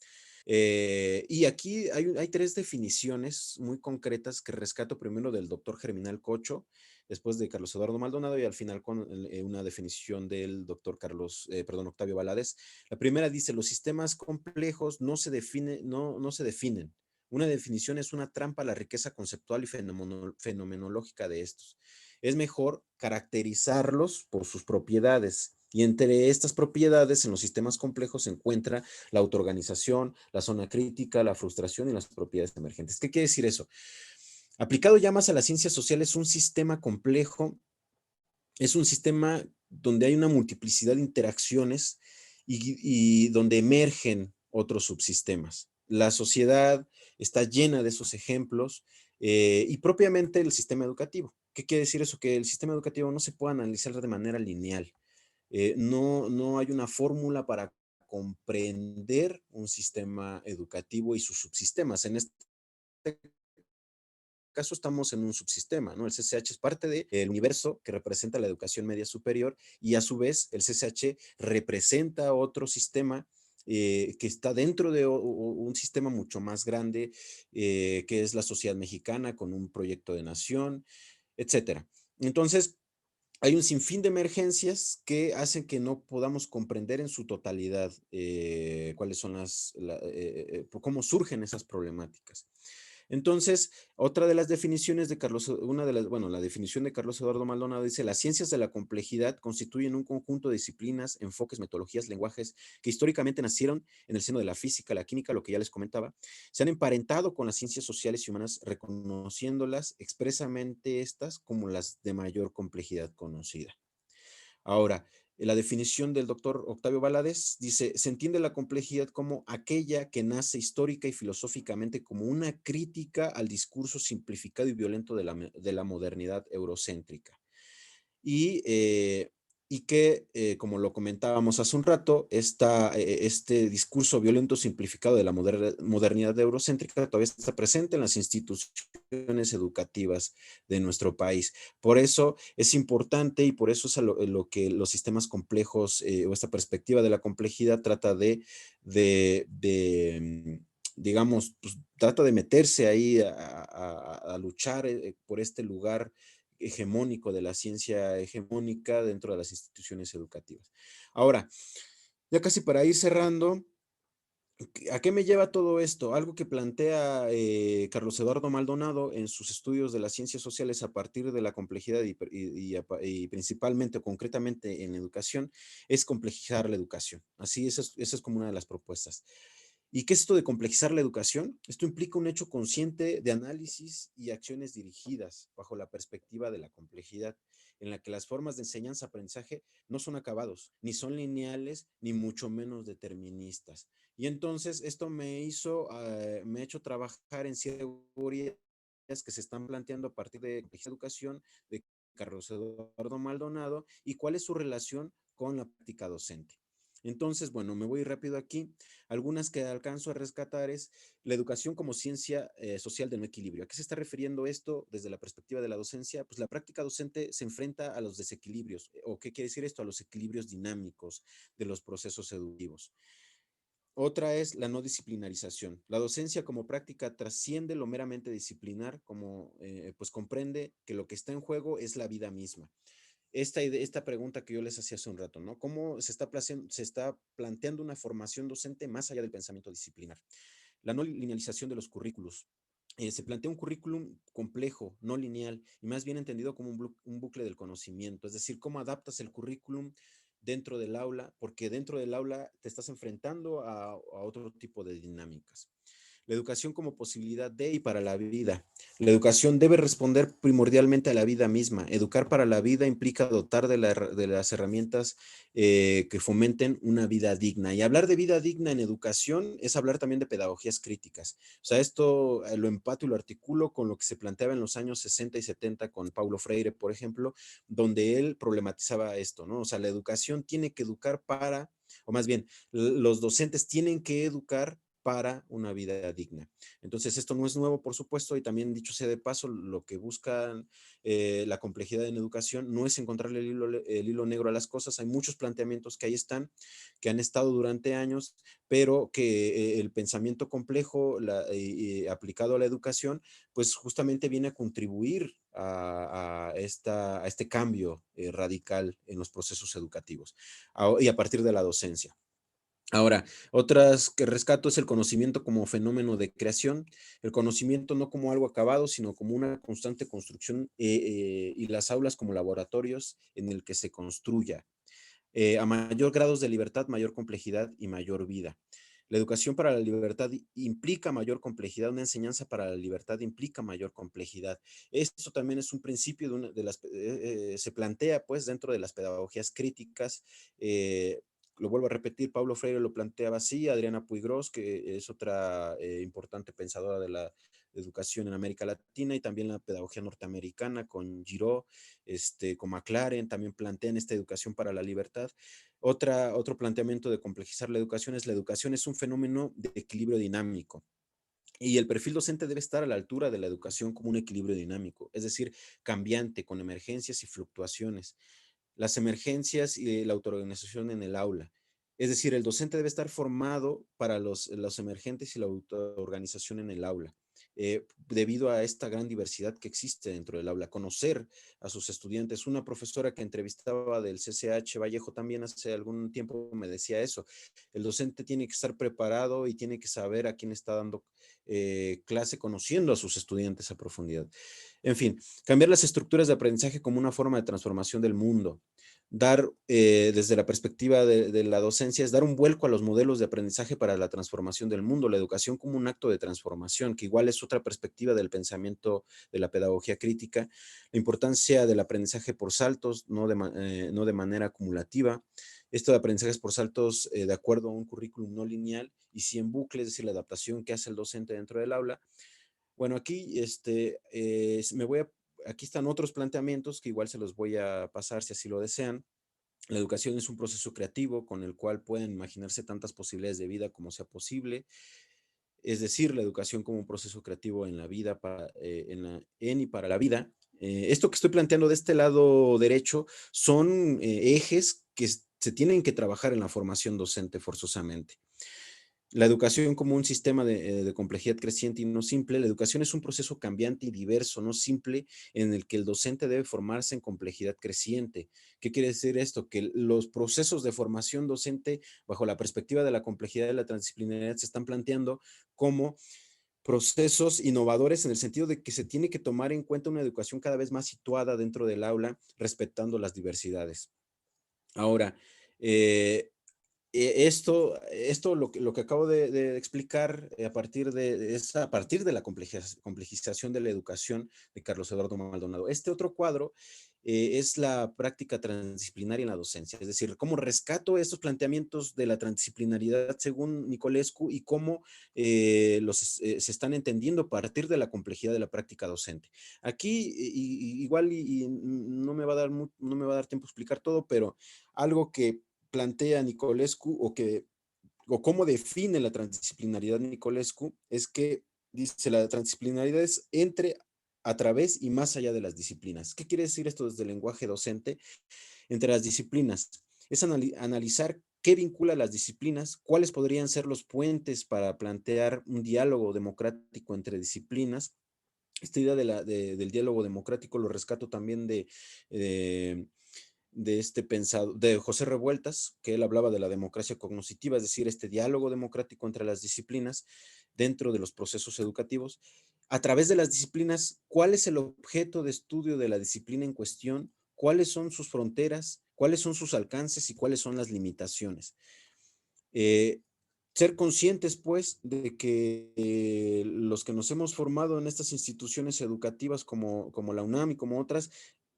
Y aquí hay tres definiciones muy concretas que rescato primero del doctor Germinal Cocho, después de Carlos Eduardo Maldonado y al final con una definición del doctor Octavio Valadez. La primera dice, los sistemas complejos no se definen. Una definición es una trampa a la riqueza conceptual y fenomenológica de estos. Es mejor caracterizarlos por sus propiedades. Y entre estas propiedades en los sistemas complejos se encuentra la autoorganización, la zona crítica, la frustración y las propiedades emergentes. ¿Qué quiere decir eso? Aplicado ya más a las ciencias sociales, un sistema complejo es un sistema donde hay una multiplicidad de interacciones y donde emergen otros subsistemas. La sociedad está llena de esos ejemplos y propiamente el sistema educativo. ¿Qué quiere decir eso? Que el sistema educativo no se puede analizar de manera lineal. No hay una fórmula para comprender un sistema educativo y sus subsistemas. En este caso estamos en un subsistema, ¿no? El CCH es parte del universo que representa la educación media superior y a su vez el CCH representa otro sistema que está dentro de un sistema mucho más grande, que es la sociedad mexicana con un proyecto de nación, etcétera. Entonces, hay un sinfín de emergencias que hacen que no podamos comprender en su totalidad cuáles son cómo surgen esas problemáticas. Entonces, otra de las definiciones de la definición de Carlos Eduardo Maldonado dice, las ciencias de la complejidad constituyen un conjunto de disciplinas, enfoques, metodologías, lenguajes que históricamente nacieron en el seno de la física, la química, lo que ya les comentaba, se han emparentado con las ciencias sociales y humanas, reconociéndolas expresamente estas como las de mayor complejidad conocida. Ahora, la definición del doctor Octavio Valadez dice, se entiende la complejidad como aquella que nace histórica y filosóficamente como una crítica al discurso simplificado y violento de la modernidad eurocéntrica. Y que, como lo comentábamos hace un rato, este discurso violento simplificado de la modernidad eurocéntrica todavía está presente en las instituciones educativas de nuestro país. Por eso es importante y por eso es lo que los sistemas complejos o esta perspectiva de la complejidad trata digamos, pues, trata de meterse ahí a luchar por este lugar hegemónico de la ciencia hegemónica dentro de las instituciones educativas. Ahora, ya casi para ir cerrando, ¿a qué me lleva todo esto? Algo que plantea Carlos Eduardo Maldonado en sus estudios de las ciencias sociales a partir de la complejidad y principalmente o concretamente en educación, es complejizar la educación. Así, esa es como una de las propuestas. ¿Y qué es esto de complejizar la educación? Esto implica un hecho consciente de análisis y acciones dirigidas bajo la perspectiva de la complejidad. en la que las formas de enseñanza-aprendizaje no son acabados, ni son lineales, ni mucho menos deterministas. Y entonces esto me ha hecho trabajar en teorías que se están planteando a partir de la educación de Carlos Eduardo Maldonado y cuál es su relación con la práctica docente. Entonces, bueno, me voy rápido aquí. Algunas que alcanzo a rescatar es la educación como ciencia social del no equilibrio. ¿A qué se está refiriendo esto desde la perspectiva de la docencia? Pues la práctica docente se enfrenta a los desequilibrios. ¿O qué quiere decir esto? A los equilibrios dinámicos de los procesos educativos. Otra es la no disciplinarización. La docencia como práctica trasciende lo meramente disciplinar, como pues comprende que lo que está en juego es la vida misma. Esta pregunta que yo les hacía hace un rato, ¿no? ¿Cómo se está planteando una formación docente más allá del pensamiento disciplinar? La no linealización de los currículos. Se plantea un currículum complejo, no lineal, y más bien entendido como un bucle del conocimiento, es decir, cómo adaptas el currículum dentro del aula, porque dentro del aula te estás enfrentando a otro tipo de dinámicas. La educación como posibilidad de y para la vida. La educación debe responder primordialmente a la vida misma. Educar para la vida implica dotar de las herramientas que fomenten una vida digna. Y hablar de vida digna en educación es hablar también de pedagogías críticas. O sea, esto lo empato y lo articulo con lo que se planteaba en los años 60 y 70 con Paulo Freire, por ejemplo, donde él problematizaba esto, ¿no? O sea, la educación tiene que educar para, o más bien, los docentes tienen que educar para una vida digna. Entonces, esto no es nuevo, por supuesto, y también dicho sea de paso, lo que buscan la complejidad en educación no es encontrarle el hilo negro a las cosas. Hay muchos planteamientos que ahí están, que han estado durante años, pero que el pensamiento complejo aplicado a la educación, pues justamente viene a contribuir a este cambio radical en los procesos educativos y a partir de la docencia. Ahora, otras que rescato es el conocimiento como fenómeno de creación, el conocimiento no como algo acabado, sino como una constante construcción y las aulas como laboratorios en el que se construya. A mayor grados de libertad, mayor complejidad y mayor vida. La educación para la libertad implica mayor complejidad, una enseñanza para la libertad implica mayor complejidad. Esto también es un principio se plantea pues dentro de las pedagogías críticas. Lo vuelvo a repetir, Paulo Freire lo planteaba así, Adriana Puigros, que es otra importante pensadora de la educación en América Latina, y también la pedagogía norteamericana con Giraud, con McLaren, también plantean esta educación para la libertad. Otro planteamiento de complejizar la educación es un fenómeno de equilibrio dinámico. Y el perfil docente debe estar a la altura de la educación como un equilibrio dinámico, es decir, cambiante, con emergencias y fluctuaciones. Las emergencias y la autoorganización en el aula. Es decir, el docente debe estar formado para los emergentes y la autoorganización en el aula, debido a esta gran diversidad que existe dentro del aula. Conocer a sus estudiantes. Una profesora que entrevistaba del CCH Vallejo también hace algún tiempo me decía eso. El docente tiene que estar preparado y tiene que saber a quién está dando clase, conociendo a sus estudiantes a profundidad. En fin, cambiar las estructuras de aprendizaje como una forma de transformación del mundo. Dar, desde la perspectiva de la docencia, es dar un vuelco a los modelos de aprendizaje para la transformación del mundo, la educación como un acto de transformación, que igual es otra perspectiva del pensamiento de la pedagogía crítica, la importancia del aprendizaje por saltos, no de manera acumulativa, esto de aprendizajes por saltos de acuerdo a un currículum no lineal y sí en bucle, es decir, la adaptación que hace el docente dentro del aula. Bueno, aquí aquí están otros planteamientos que igual se los voy a pasar si así lo desean. La educación es un proceso creativo con el cual pueden imaginarse tantas posibilidades de vida como sea posible. Es decir, la educación como un proceso creativo en la vida, en y para la vida. Esto que estoy planteando de este lado derecho son ejes que se tienen que trabajar en la formación docente forzosamente. La educación como un sistema de complejidad creciente y no simple. La educación es un proceso cambiante y diverso, no simple, en el que el docente debe formarse en complejidad creciente. ¿Qué quiere decir esto? Que los procesos de formación docente, bajo la perspectiva de la complejidad y la transdisciplinariedad, se están planteando como procesos innovadores en el sentido de que se tiene que tomar en cuenta una educación cada vez más situada dentro del aula, respetando las diversidades. Ahora, esto lo que acabo de explicar es a partir de la complejización de la educación de Carlos Eduardo Maldonado. Este otro cuadro es la práctica transdisciplinaria en la docencia, es decir, cómo rescato estos planteamientos de la transdisciplinaridad según Nicolescu y cómo se están entendiendo a partir de la complejidad de la práctica docente. Aquí igual y no me va a dar no me va a dar tiempo a explicar todo, pero algo que plantea Nicolescu o cómo define la transdisciplinaridad Nicolescu es que dice la transdisciplinaridad es entre, a través y más allá de las disciplinas. ¿Qué quiere decir esto desde el lenguaje docente? Entre las disciplinas es analizar qué vincula las disciplinas, cuáles podrían ser los puentes para plantear un diálogo democrático entre disciplinas. Esta idea del diálogo democrático lo rescato también de este pensado, de José Revueltas, que él hablaba de la democracia cognoscitiva, es decir, este diálogo democrático entre las disciplinas dentro de los procesos educativos. A través de las disciplinas, ¿cuál es el objeto de estudio de la disciplina en cuestión? ¿Cuáles son sus fronteras? ¿Cuáles son sus alcances y cuáles son las limitaciones? Eh, Ser conscientes, pues, de que los que nos hemos formado en estas instituciones educativas como la UNAM y como otras,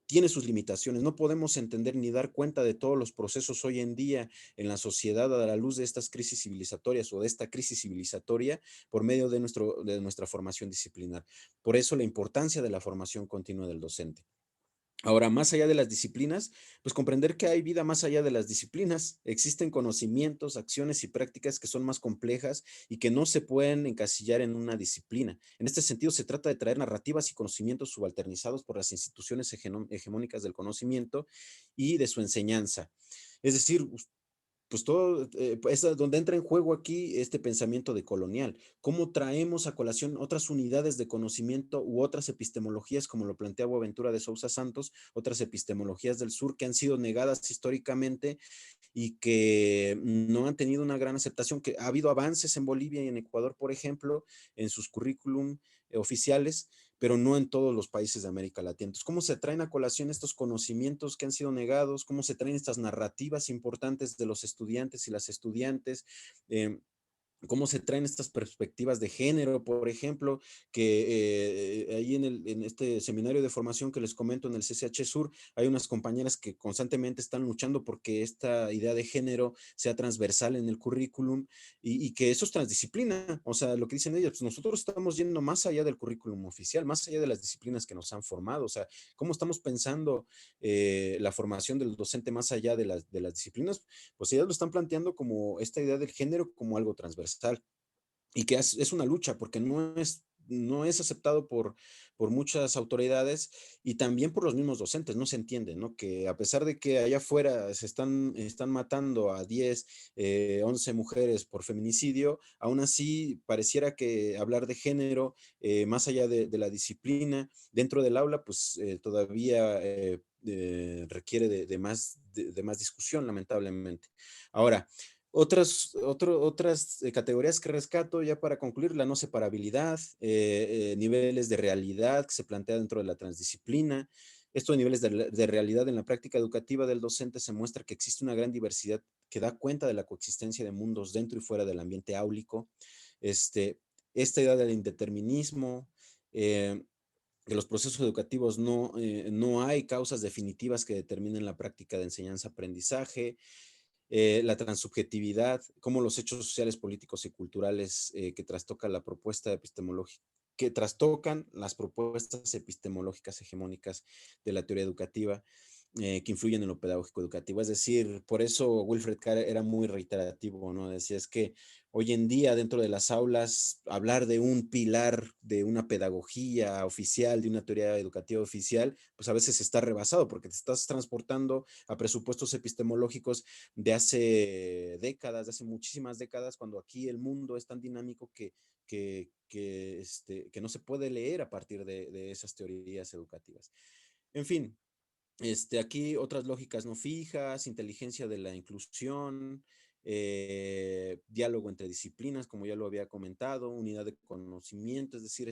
tiene sus limitaciones. No podemos entender ni dar cuenta de todos los procesos hoy en día en la sociedad a la luz de estas crisis civilizatorias o de esta crisis civilizatoria por medio de nuestra formación disciplinar. Por eso la importancia de la formación continua del docente. Ahora, más allá de las disciplinas, pues comprender que hay vida más allá de las disciplinas. Existen conocimientos, acciones y prácticas que son más complejas y que no se pueden encasillar en una disciplina. En este sentido, se trata de traer narrativas y conocimientos subalternizados por las instituciones hegemónicas del conocimiento y de su enseñanza. Es decir, pues todo, es donde entra en juego aquí este pensamiento de colonial. ¿Cómo traemos a colación otras unidades de conocimiento u otras epistemologías, como lo plantea Boaventura de Sousa Santos, otras epistemologías del sur que han sido negadas históricamente y que no han tenido una gran aceptación, que ha habido avances en Bolivia y en Ecuador, por ejemplo, en sus currículum oficiales, pero no en todos los países de América Latina. Entonces, ¿cómo se traen a colación estos conocimientos que han sido negados? ¿Cómo se traen estas narrativas importantes de los estudiantes y las estudiantes? Cómo se traen estas perspectivas de género, por ejemplo, que ahí en este seminario de formación que les comento en el CCH Sur, hay unas compañeras que constantemente están luchando porque esta idea de género sea transversal en el currículum y que eso es transdisciplina. O sea, lo que dicen ellas, pues nosotros estamos yendo más allá del currículum oficial, más allá de las disciplinas que nos han formado. O sea, ¿cómo estamos pensando la formación del docente más allá de las disciplinas? Pues ellas lo están planteando como esta idea del género como algo transversal y que es una lucha porque no es aceptado por muchas autoridades y también por los mismos docentes, no se entiende, ¿no? Que a pesar de que allá afuera están matando a 10, 11 mujeres por feminicidio, aún así pareciera que hablar de género, más allá de la disciplina, dentro del aula, pues todavía requiere de más discusión, lamentablemente. Ahora, otras categorías que rescato ya para concluir, la no separabilidad, niveles de realidad que se plantea dentro de la transdisciplina. Estos niveles de realidad en la práctica educativa del docente se muestra que existe una gran diversidad que da cuenta de la coexistencia de mundos dentro y fuera del ambiente áulico. Este, esta idea del indeterminismo, que los procesos educativos no hay causas definitivas que determinen la práctica de enseñanza-aprendizaje, la transubjetividad, cómo los hechos sociales, políticos y culturales que trastocan la propuesta epistemológica, que trastocan las propuestas epistemológicas hegemónicas de la teoría educativa, que influyen en lo pedagógico educativo. Es decir, por eso Wilfred Carr era muy reiterativo, ¿no? Decía, es que hoy en día dentro de las aulas, hablar de un pilar de una pedagogía oficial, de una teoría educativa oficial, pues a veces está rebasado porque te estás transportando a presupuestos epistemológicos de hace décadas, de hace muchísimas décadas, cuando aquí el mundo es tan dinámico que no se puede leer a partir de esas teorías educativas. En fin, aquí otras lógicas no fijas, inteligencia de la inclusión, diálogo entre disciplinas, como ya lo había comentado, unidad de conocimiento, es decir,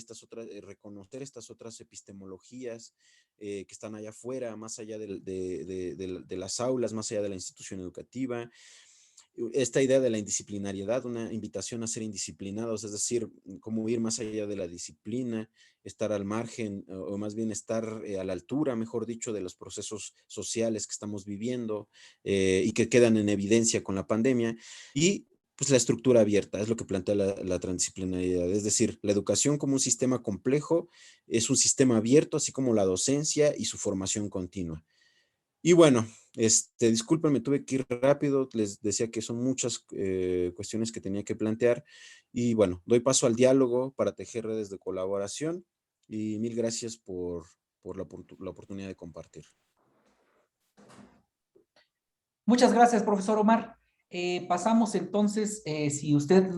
reconocer estas otras epistemologías que están allá afuera, más allá de las aulas, más allá de la institución educativa. esta idea de la indisciplinariedad, una invitación a ser indisciplinados, es decir, cómo ir más allá de la disciplina, estar al margen, o más bien estar a la altura, mejor dicho, de los procesos sociales que estamos viviendo y que quedan en evidencia con la pandemia. Y pues la estructura abierta, es lo que plantea la transdisciplinariedad, es decir, la educación como un sistema complejo es un sistema abierto, así como la docencia y su formación continua. Y bueno, disculpen, me tuve que ir rápido, les decía que son muchas cuestiones que tenía que plantear y bueno, doy paso al diálogo para tejer redes de colaboración y mil gracias por la oportunidad de compartir.
Muchas gracias, profesor Omar. Pasamos entonces, si usted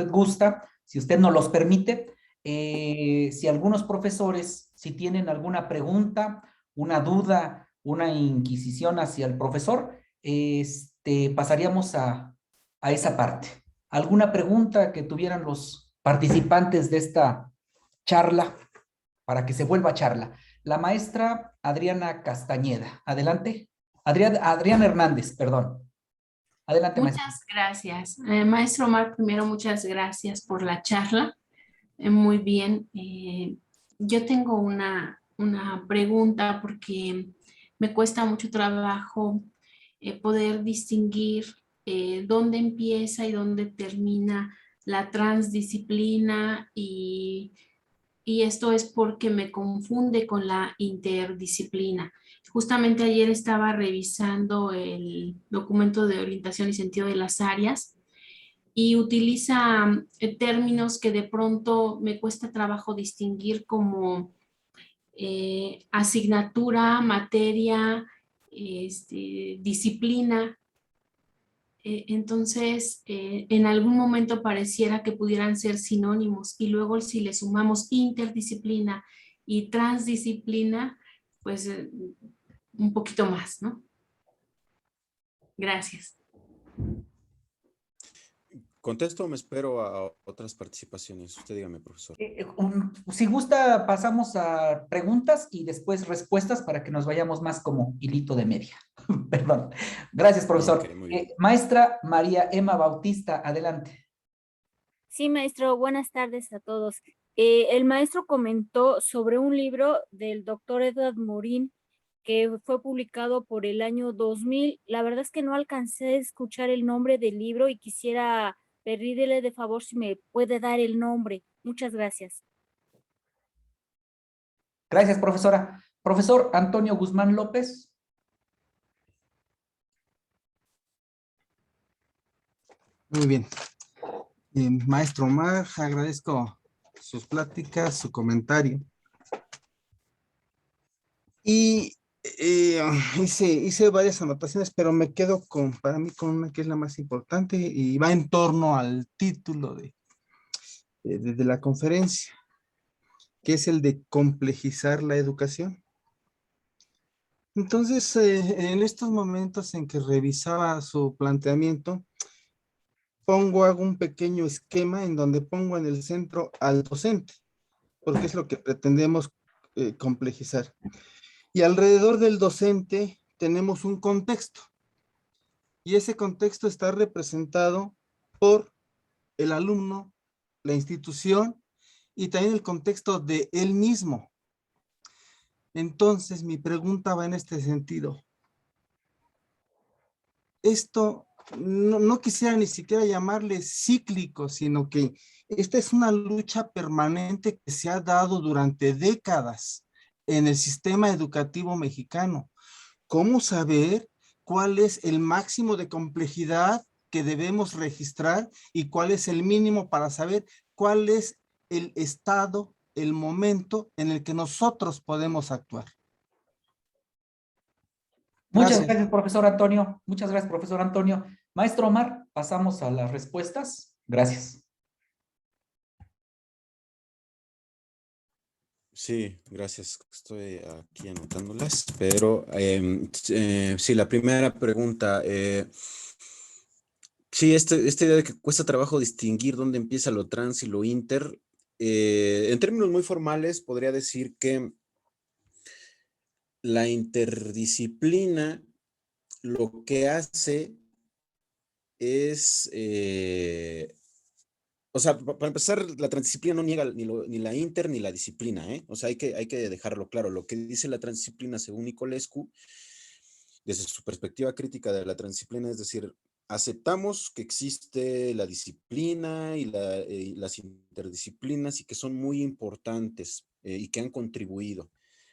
gusta, si usted nos los permite, si algunos profesores, si tienen alguna pregunta, una duda, una inquisición hacia el profesor, pasaríamos a esa parte. ¿Alguna pregunta que tuvieran los participantes de esta charla para que se vuelva charla? La maestra Adriana Castañeda. Adelante. Adrián Hernández, perdón. Adelante, maestra.
Muchas gracias. Maestro Omar, primero muchas gracias por la charla. Muy bien. Yo tengo una pregunta porque me cuesta mucho trabajo poder distinguir dónde empieza y dónde termina la transdisciplina y esto es porque me confunde con la interdisciplina. Justamente ayer estaba revisando el documento de orientación y sentido de las áreas y utiliza términos que de pronto me cuesta trabajo distinguir como asignatura, materia, disciplina. Entonces, en algún momento pareciera que pudieran ser sinónimos y luego si le sumamos interdisciplina y transdisciplina, pues un poquito más, ¿no? Gracias.
¿Contesto o me espero a otras participaciones? Usted dígame, profesor.
Si gusta, pasamos a preguntas y después respuestas para que nos vayamos más como hilito de media. Perdón. Gracias, profesor.
Okay, muy bien.
Maestra María Emma Bautista, adelante.
Sí, maestro, buenas tardes a todos. El maestro comentó sobre un libro del doctor Edward Morin que fue publicado por el año 2000. La verdad es que no alcancé a escuchar el nombre del libro y quisiera pedirle de favor si me puede dar el nombre. Muchas gracias.
Gracias, profesora. Profesor Antonio Guzmán López.
Muy bien. Maestro Omar, agradezco sus pláticas, su comentario. Y hice varias anotaciones, pero me quedo para mí con una que es la más importante y va en torno al título de la conferencia, que es el de complejizar la educación. Entonces, en estos momentos en que revisaba su planteamiento, hago un pequeño esquema en donde pongo en el centro al docente, porque es lo que pretendemos complejizar. Y alrededor del docente tenemos un contexto. Y ese contexto está representado por el alumno, la institución y también el contexto de él mismo. Entonces, mi pregunta va en este sentido. Esto no quisiera ni siquiera llamarle cíclico, sino que esta es una lucha permanente que se ha dado durante décadas en el sistema educativo mexicano. ¿Cómo saber cuál es el máximo de complejidad que debemos registrar y cuál es el mínimo para saber cuál es el estado, el momento en el que nosotros podemos actuar?
Muchas gracias, profesor Antonio. Muchas gracias, profesor Antonio. Maestro Omar, pasamos a las respuestas. Gracias.
Sí, gracias. Estoy aquí anotándolas, pero sí, la primera pregunta. Sí, esta idea de que cuesta trabajo distinguir dónde empieza lo trans y lo inter. En términos muy formales, podría decir que la interdisciplina lo que hace es, o sea, para empezar, la transdisciplina no niega ni la inter ni la disciplina, ¿eh? O sea, hay que dejarlo claro. Lo que dice la transdisciplina, según Nicolescu, desde su perspectiva crítica de la transdisciplina, es decir, aceptamos que existe la disciplina y las interdisciplinas y que son muy importantes y que han contribuido.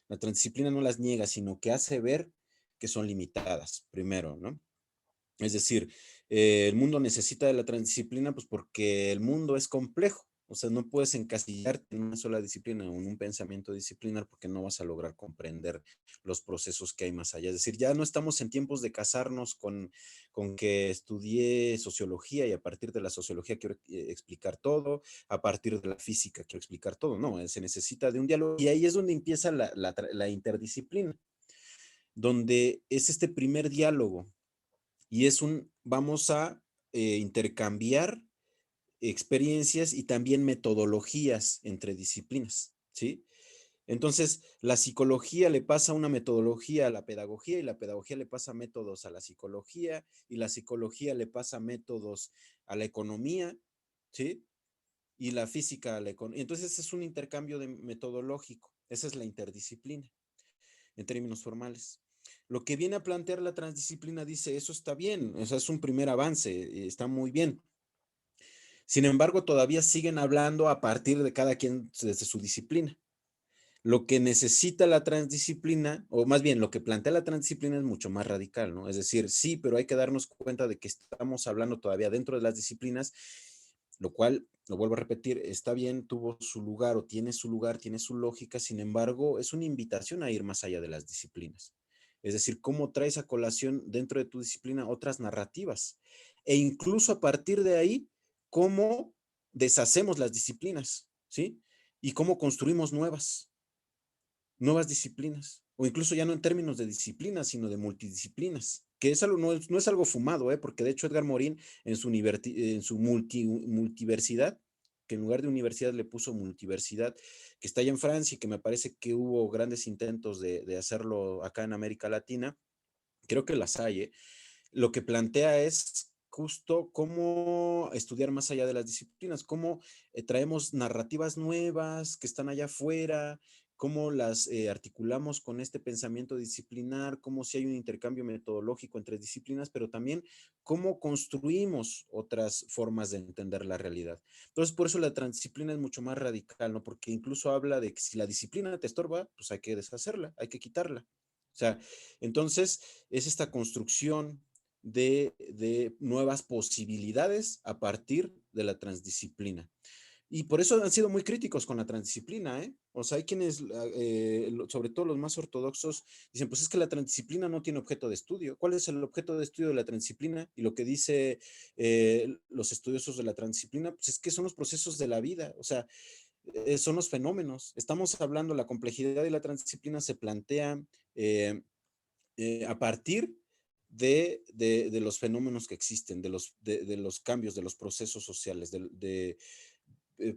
La transdisciplina no las niega, sino que hace ver que son limitadas, primero, ¿no? Es decir, el mundo necesita de la transdisciplina, pues porque el mundo es complejo. O sea, no puedes encasillarte en una sola disciplina o en un pensamiento disciplinar porque no vas a lograr comprender los procesos que hay más allá. Es decir, ya no estamos en tiempos de casarnos con que estudié sociología y a partir de la sociología quiero explicar todo, a partir de la física quiero explicar todo. No, se necesita de un diálogo y ahí es donde empieza la interdisciplina, donde es este primer diálogo y vamos a intercambiar experiencias y también metodologías entre disciplinas, ¿sí? Entonces, la psicología le pasa una metodología a la pedagogía y la pedagogía le pasa métodos a la psicología y la psicología le pasa métodos a la economía, ¿sí? Y la física a la economía. Entonces, es un intercambio metodológico. Esa es la interdisciplina en términos formales. Lo que viene a plantear la transdisciplina dice, eso está bien, o sea, es un primer avance, está muy bien. Sin embargo, todavía siguen hablando a partir de cada quien desde su disciplina. Lo que necesita la transdisciplina, o más bien lo que plantea la transdisciplina es mucho más radical, ¿no? Es decir, sí, pero hay que darnos cuenta de que estamos hablando todavía dentro de las disciplinas, lo cual, lo vuelvo a repetir, está bien, tuvo su lugar o tiene su lugar, tiene su lógica, sin embargo, es una invitación a ir más allá de las disciplinas. Es decir, cómo traes a colación dentro de tu disciplina otras narrativas. E incluso a partir de ahí, cómo deshacemos las disciplinas, ¿sí? Y cómo construimos nuevas disciplinas, o incluso ya no en términos de disciplinas, sino de multidisciplinas, que es algo, no es algo fumado, porque de hecho Edgar Morin en su multiversidad, que en lugar de universidad le puso multiversidad, que está allá en Francia y que me parece que hubo grandes intentos de hacerlo acá en América Latina, creo que las hay, lo que plantea es justo cómo estudiar más allá de las disciplinas, cómo traemos narrativas nuevas que están allá afuera, cómo las articulamos con este pensamiento disciplinar, cómo si hay un intercambio metodológico entre disciplinas, pero también cómo construimos otras formas de entender la realidad. Entonces, por eso la transdisciplina es mucho más radical, ¿no? Porque incluso habla de que si la disciplina te estorba, pues hay que deshacerla, hay que quitarla. O sea, entonces es esta construcción de nuevas posibilidades a partir de la transdisciplina. Y por eso han sido muy críticos con la transdisciplina, ¿eh? O sea, hay quienes, sobre todo los más ortodoxos, dicen, pues es que la transdisciplina no tiene objeto de estudio. ¿Cuál es el objeto de estudio de la transdisciplina? Y lo que dice los estudiosos de la transdisciplina, pues es que son los procesos de la vida, o sea, son los fenómenos. Estamos hablando, la complejidad de la transdisciplina se plantea a partir de los fenómenos que existen, de los cambios, de los procesos sociales,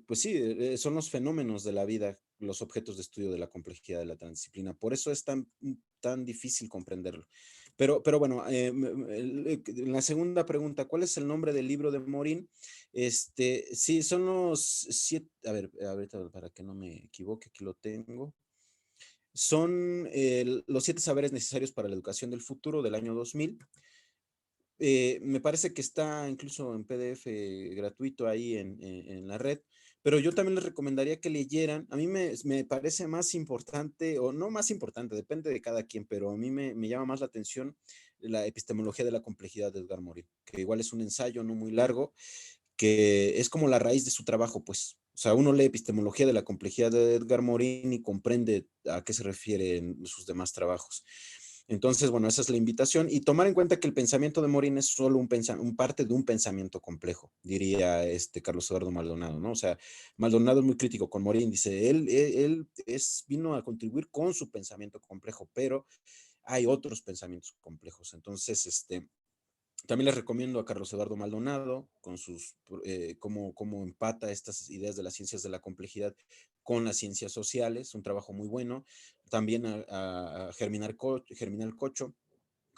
pues sí, son los fenómenos de la vida, los objetos de estudio de la complejidad de la transdisciplina. Por eso es tan difícil comprenderlo. Pero bueno, la segunda pregunta, ¿cuál es el nombre del libro de Morin? Sí, son los 7, a ver, ahorita para que no me equivoque, aquí lo tengo. Son los 7 saberes necesarios para la educación del futuro del año 2000. Me parece que está incluso en PDF gratuito ahí en la red, pero yo también les recomendaría que leyeran. A mí me parece más importante, o no más importante, depende de cada quien, pero a mí me llama más la atención la epistemología de la complejidad de Edgar Morin, que igual es un ensayo no muy largo, que es como la raíz de su trabajo, pues. O sea, uno lee epistemología de la complejidad de Edgar Morin y comprende a qué se refiere en sus demás trabajos. Entonces, bueno, esa es la invitación y tomar en cuenta que el pensamiento de Morin es solo un parte de un pensamiento complejo, diría Carlos Eduardo Maldonado, ¿no? O sea, Maldonado es muy crítico con Morin, dice, él vino a contribuir con su pensamiento complejo, pero hay otros pensamientos complejos. Entonces, también les recomiendo a Carlos Eduardo Maldonado con cómo empata estas ideas de las ciencias de la complejidad con las ciencias sociales, un trabajo muy bueno. También a Germinal Cocho,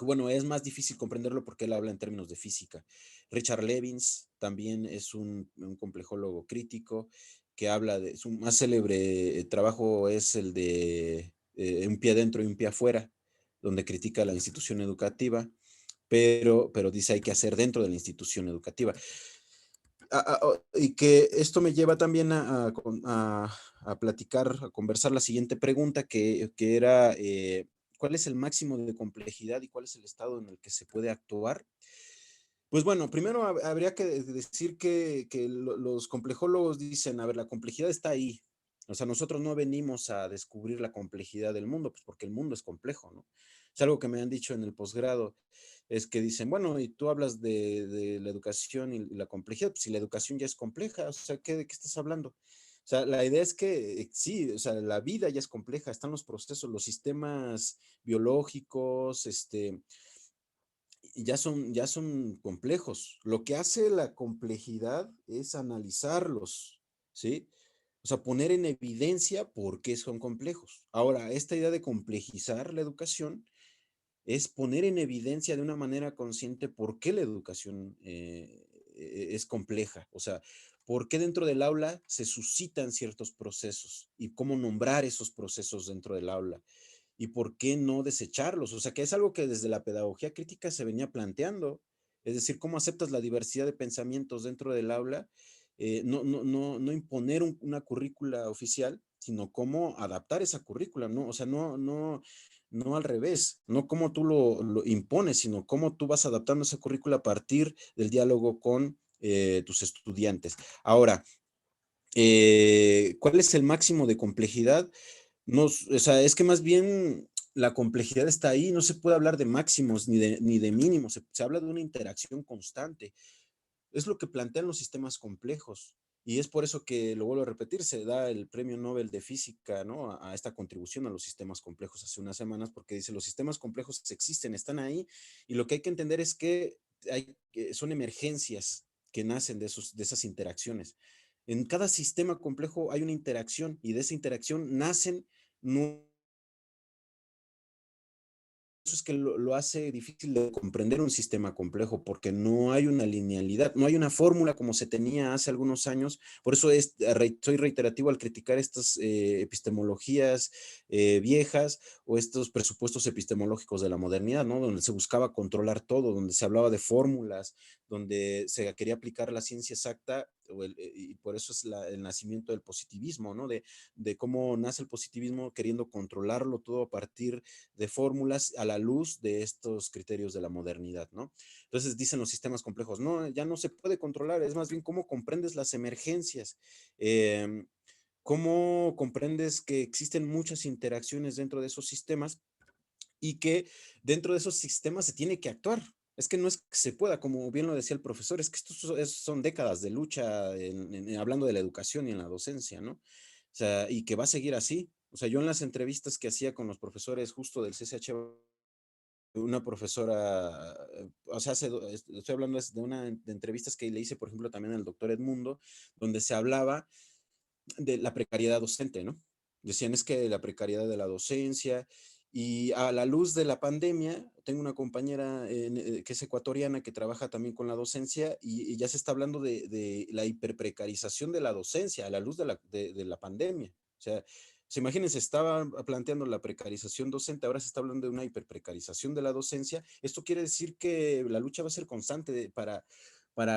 bueno, es más difícil comprenderlo porque él habla en términos de física. Richard Levins también es un complejólogo crítico que habla de, su más célebre trabajo es el de un pie dentro y un pie afuera, donde critica la institución educativa, pero dice hay que hacer dentro de la institución educativa. Y que esto me lleva también a platicar, a conversar la siguiente pregunta, que era, ¿cuál es el máximo de complejidad y cuál es el estado en el que se puede actuar? Pues bueno, primero habría que decir que los complejólogos dicen, a ver, la complejidad está ahí. O sea, nosotros no venimos a descubrir la complejidad del mundo, pues porque el mundo es complejo, ¿no? Es algo que me han dicho en el posgrado, es que dicen, bueno, y tú hablas de la educación y la complejidad, pues si la educación ya es compleja, o sea, ¿de qué estás hablando? O sea, la idea es que sí, o sea, la vida ya es compleja, están los procesos, los sistemas biológicos, ya son complejos. Lo que hace la complejidad es analizarlos, ¿sí? O sea, poner en evidencia por qué son complejos. Ahora, esta idea de complejizar la educación es poner en evidencia de una manera consciente por qué la educación es compleja. O sea, por qué dentro del aula se suscitan ciertos procesos y cómo nombrar esos procesos dentro del aula y por qué no desecharlos. O sea, que es algo que desde la pedagogía crítica se venía planteando. Es decir, cómo aceptas la diversidad de pensamientos dentro del aula, no imponer una currícula oficial, sino cómo adaptar esa currícula, ¿no? O sea, no al revés, no cómo tú lo impones, sino cómo tú vas adaptando esa currícula a partir del diálogo con tus estudiantes. Ahora, ¿cuál es el máximo de complejidad? No, o sea, es que más bien la complejidad está ahí, no se puede hablar de máximos ni de mínimos, se habla de una interacción constante. Es lo que plantean los sistemas complejos. Y es por eso que, lo vuelvo a repetir, se da el premio Nobel de Física, ¿no? A esta contribución a los sistemas complejos hace unas semanas, porque dice, los sistemas complejos existen, están ahí, y lo que hay que entender es que son emergencias que nacen de esas interacciones. En cada sistema complejo hay una interacción, y de esa interacción nacen eso es que lo hace difícil de comprender un sistema complejo, porque no hay una linealidad, no hay una fórmula como se tenía hace algunos años. Por eso soy reiterativo al criticar estas epistemologías viejas o estos presupuestos epistemológicos de la modernidad, ¿no? Donde se buscaba controlar todo, donde se hablaba de fórmulas, donde se quería aplicar la ciencia exacta, y por eso es el nacimiento del positivismo, ¿no? De cómo nace el positivismo queriendo controlarlo todo a partir de fórmulas a la luz de estos criterios de la modernidad, ¿no? Entonces dicen los sistemas complejos, no, ya no se puede controlar, es más bien cómo comprendes las emergencias, cómo comprendes que existen muchas interacciones dentro de esos sistemas y que dentro de esos sistemas se tiene que actuar. Es que no es que se pueda, como bien lo decía el profesor, es que estos son décadas de lucha hablando de la educación y en la docencia, ¿no? O sea, y que va a seguir así. O sea, yo en las entrevistas que hacía con los profesores justo del CCH, una profesora, o sea, estoy hablando de una de entrevistas que le hice, por ejemplo, también al doctor Edmundo, donde se hablaba de la precariedad docente, ¿no? Decían es que la precariedad de la docencia y a la luz de la pandemia, tengo una compañera que es ecuatoriana que trabaja también con la docencia y ya se está hablando de la hiperprecarización de la docencia a la luz de la pandemia. O sea, imagínense, estaba planteando la precarización docente, ahora se está hablando de una hiperprecarización de la docencia. Esto quiere decir que la lucha va a ser constante para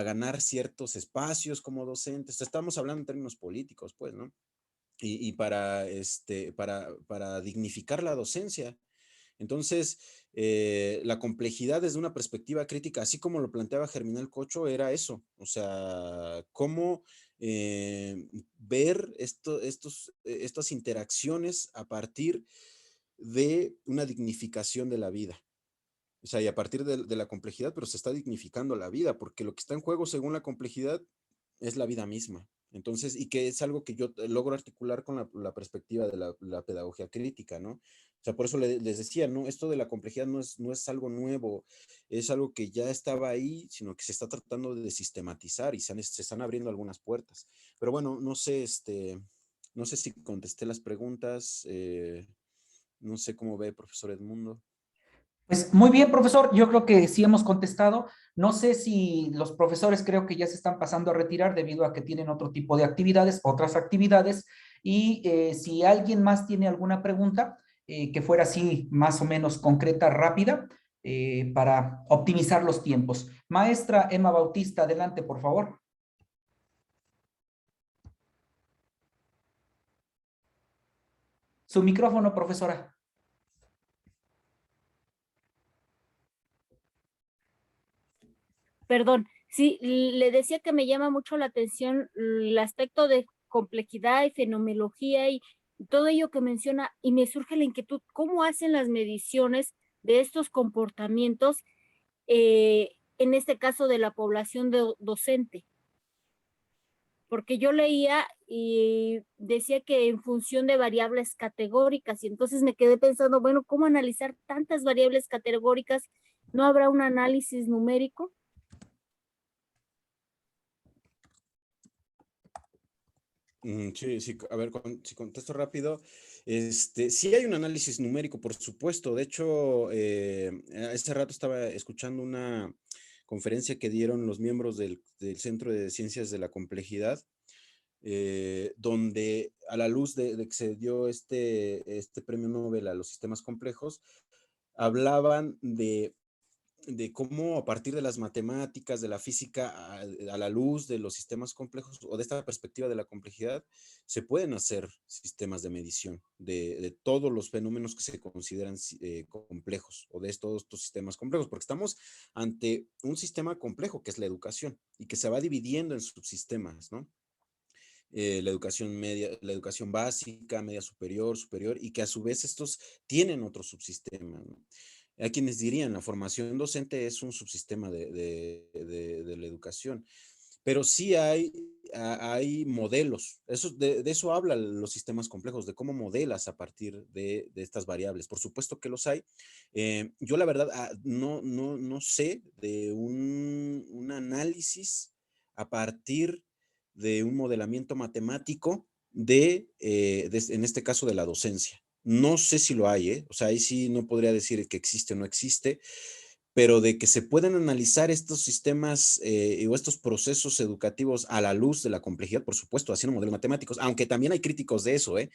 ganar ciertos espacios como docentes. Estamos hablando en términos políticos, pues, ¿no? Y para dignificar la docencia. Entonces, la complejidad desde una perspectiva crítica, así como lo planteaba Germinal Cocho, era eso. O sea, cómo ver estas interacciones a partir de una dignificación de la vida. O sea, y a partir de la complejidad, pero se está dignificando la vida, porque lo que está en juego según la complejidad es la vida misma. Entonces, y que es algo que yo logro articular con la perspectiva de la pedagogía crítica, ¿no? O sea, por eso les decía, ¿no? Esto de la complejidad no es algo nuevo, es algo que ya estaba ahí, sino que se está tratando de sistematizar y se están abriendo algunas puertas. Pero bueno, no sé si contesté las preguntas, no sé cómo ve, profesor Edmundo.
Pues muy bien, profesor. Yo creo que sí hemos contestado. No sé si los profesores creo que ya se están pasando a retirar debido a que tienen otro tipo de actividades, otras actividades. Y si alguien más tiene alguna pregunta, que fuera así más o menos concreta, rápida, para optimizar los tiempos. Maestra Emma Bautista, adelante, por favor. Su micrófono, profesora.
Perdón, sí, le decía que me llama mucho la atención el aspecto de complejidad y fenomenología y todo ello que menciona, y me surge la inquietud, ¿cómo hacen las mediciones de estos comportamientos, en este caso de la población docente? Porque yo leía y decía que en función de variables categóricas, y entonces me quedé pensando, bueno, ¿cómo analizar tantas variables categóricas? ¿No habrá un análisis numérico?
Sí, sí, a ver, si contesto rápido, sí hay un análisis numérico, por supuesto. De hecho, hace rato estaba escuchando una conferencia que dieron los miembros del Centro de Ciencias de la Complejidad, donde a la luz de que se dio este premio Nobel a los sistemas complejos, hablaban de cómo a partir de las matemáticas, de la física, a la luz de los sistemas complejos o de esta perspectiva de la complejidad, se pueden hacer sistemas de medición de todos los fenómenos que se consideran complejos o de todos estos sistemas complejos, porque estamos ante un sistema complejo que es la educación y que se va dividiendo en subsistemas, ¿no? La educación media, la educación básica, media superior, superior, y que a su vez estos tienen otro subsistema, ¿no? Hay quienes dirían, la formación docente es un subsistema de la educación, pero sí hay modelos, de eso hablan los sistemas complejos, de cómo modelas a partir de estas variables. Por supuesto que los hay. Yo la verdad no sé de un análisis a partir de un modelamiento matemático en este caso, de la docencia. No sé si lo hay, ¿eh? O sea, ahí sí no podría decir que existe o no existe, pero de que se pueden analizar estos sistemas o estos procesos educativos a la luz de la complejidad, por supuesto, haciendo modelos matemáticos, aunque también hay críticos de eso, ¿eh?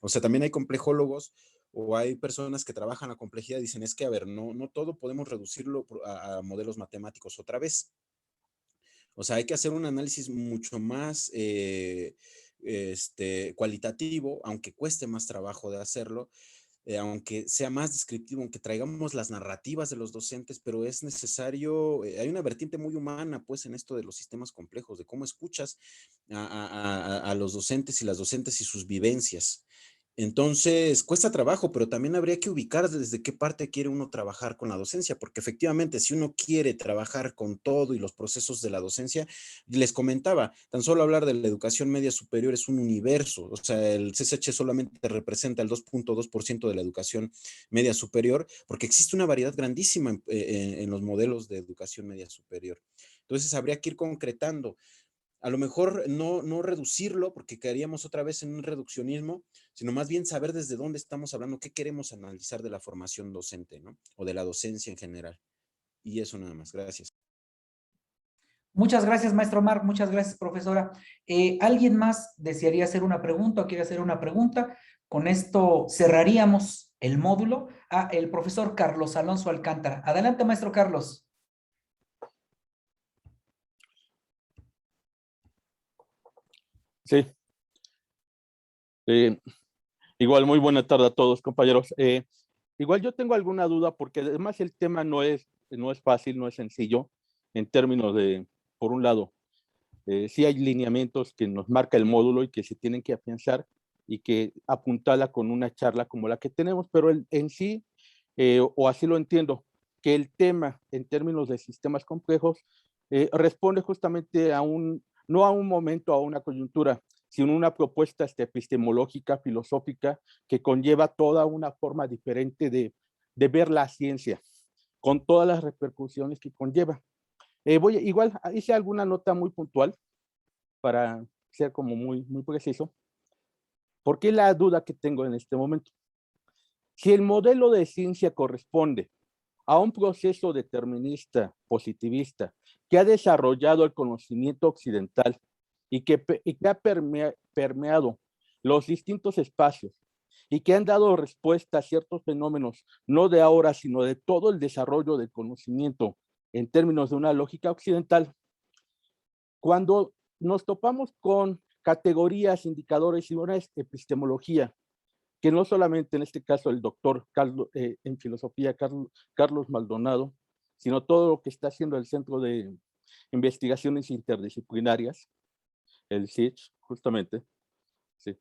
O sea, también hay complejólogos o hay personas que trabajan la complejidad y dicen, es que, a ver, no todo podemos reducirlo a modelos matemáticos otra vez. O sea, hay que hacer un análisis mucho más cualitativo, aunque cueste más trabajo de hacerlo, aunque sea más descriptivo, aunque traigamos las narrativas de los docentes, pero es necesario, hay una vertiente muy humana, pues, en esto de los sistemas complejos, de cómo escuchas a los docentes y las docentes y sus vivencias. Entonces, cuesta trabajo, pero también habría que ubicar desde qué parte quiere uno trabajar con la docencia, porque efectivamente, si uno quiere trabajar con todo y los procesos de la docencia, les comentaba, tan solo hablar de la educación media superior es un universo, o sea, el CCH solamente representa el 2.2% de la educación media superior, porque existe una variedad grandísima en los modelos de educación media superior. Entonces, habría que ir concretando. A lo mejor no reducirlo, porque caeríamos otra vez en un reduccionismo, sino más bien saber desde dónde estamos hablando, qué queremos analizar de la formación docente, ¿no? O de la docencia en general. Y eso nada más. Gracias.
Muchas gracias, maestro Omar. Muchas gracias, profesora. ¿Alguien más desearía hacer una pregunta o quiere hacer una pregunta? Con esto cerraríamos el módulo. El profesor Carlos Alonso Alcántara. Adelante, maestro Carlos.
Sí, eh, igual muy buena tarde a todos, compañeros. Igual yo tengo alguna duda porque además el tema no es fácil, no es sencillo en términos de, por un lado, sí hay lineamientos que nos marca el módulo y que se tienen que afianzar y que apuntala con una charla como la que tenemos, pero en sí, o así lo entiendo, que el tema en términos de sistemas complejos responde justamente no a un momento, a una coyuntura, sino una propuesta epistemológica, filosófica, que conlleva toda una forma diferente de ver la ciencia, con todas las repercusiones que conlleva. Igual hice alguna nota muy puntual para ser como muy preciso. ¿Por qué la duda que tengo en este momento? Si el modelo de ciencia corresponde a un proceso determinista, positivista, que ha desarrollado el conocimiento occidental y que ha permeado los distintos espacios y que han dado respuesta a ciertos fenómenos, no de ahora, sino de todo el desarrollo del conocimiento en términos de una lógica occidental, cuando nos topamos con categorías, indicadores y una epistemología, que no solamente en este caso el doctor en filosofía Carlos Maldonado, sino todo lo que está haciendo el Centro de Investigaciones Interdisciplinarias, el CIDS, justamente, ¿sí?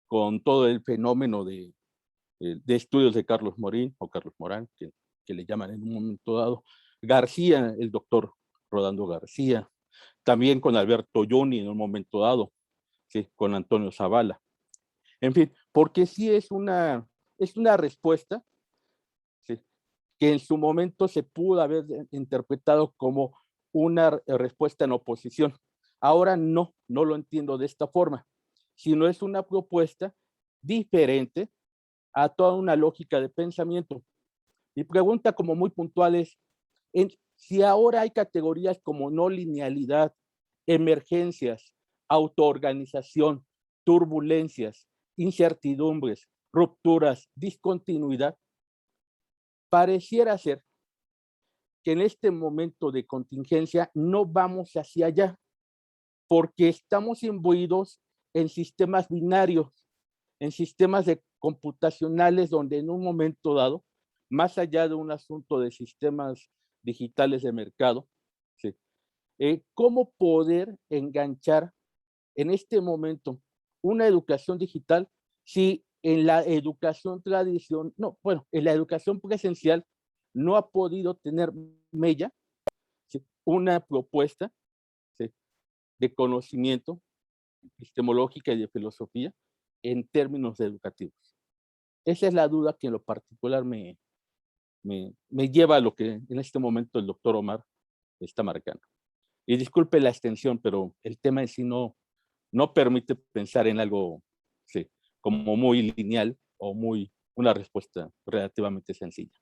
Con todo el fenómeno de estudios de Carlos Morín, o Carlos Morán, que le llaman en un momento dado, García, el doctor Rodando García, también con Alberto Yoni en un momento dado, ¿sí? Con Antonio Zavala. En fin, porque sí es una respuesta, ¿sí? Que en su momento se pudo haber interpretado como una respuesta en oposición. Ahora no lo entiendo de esta forma, sino es una propuesta diferente a toda una lógica de pensamiento. Mi pregunta como muy puntual es, si ahora hay categorías como no linealidad, emergencias, autoorganización, turbulencias, incertidumbres, rupturas, discontinuidad, pareciera ser que en este momento de contingencia no vamos hacia allá, porque estamos imbuidos en sistemas binarios, en sistemas computacionales donde en un momento dado, más allá de un asunto de sistemas digitales de mercado, ¿sí? ¿Cómo poder enganchar en este momento una educación digital si en la educación en la educación presencial no ha podido tener mella, ¿sí? Una propuesta, ¿sí? De conocimiento epistemológica y de filosofía en términos educativos? Esa es la duda que en lo particular me lleva a lo que en este momento el doctor Omar está marcando. Y disculpe la extensión, pero el tema en sí no permite pensar en algo, sí, como muy lineal o una respuesta relativamente sencilla.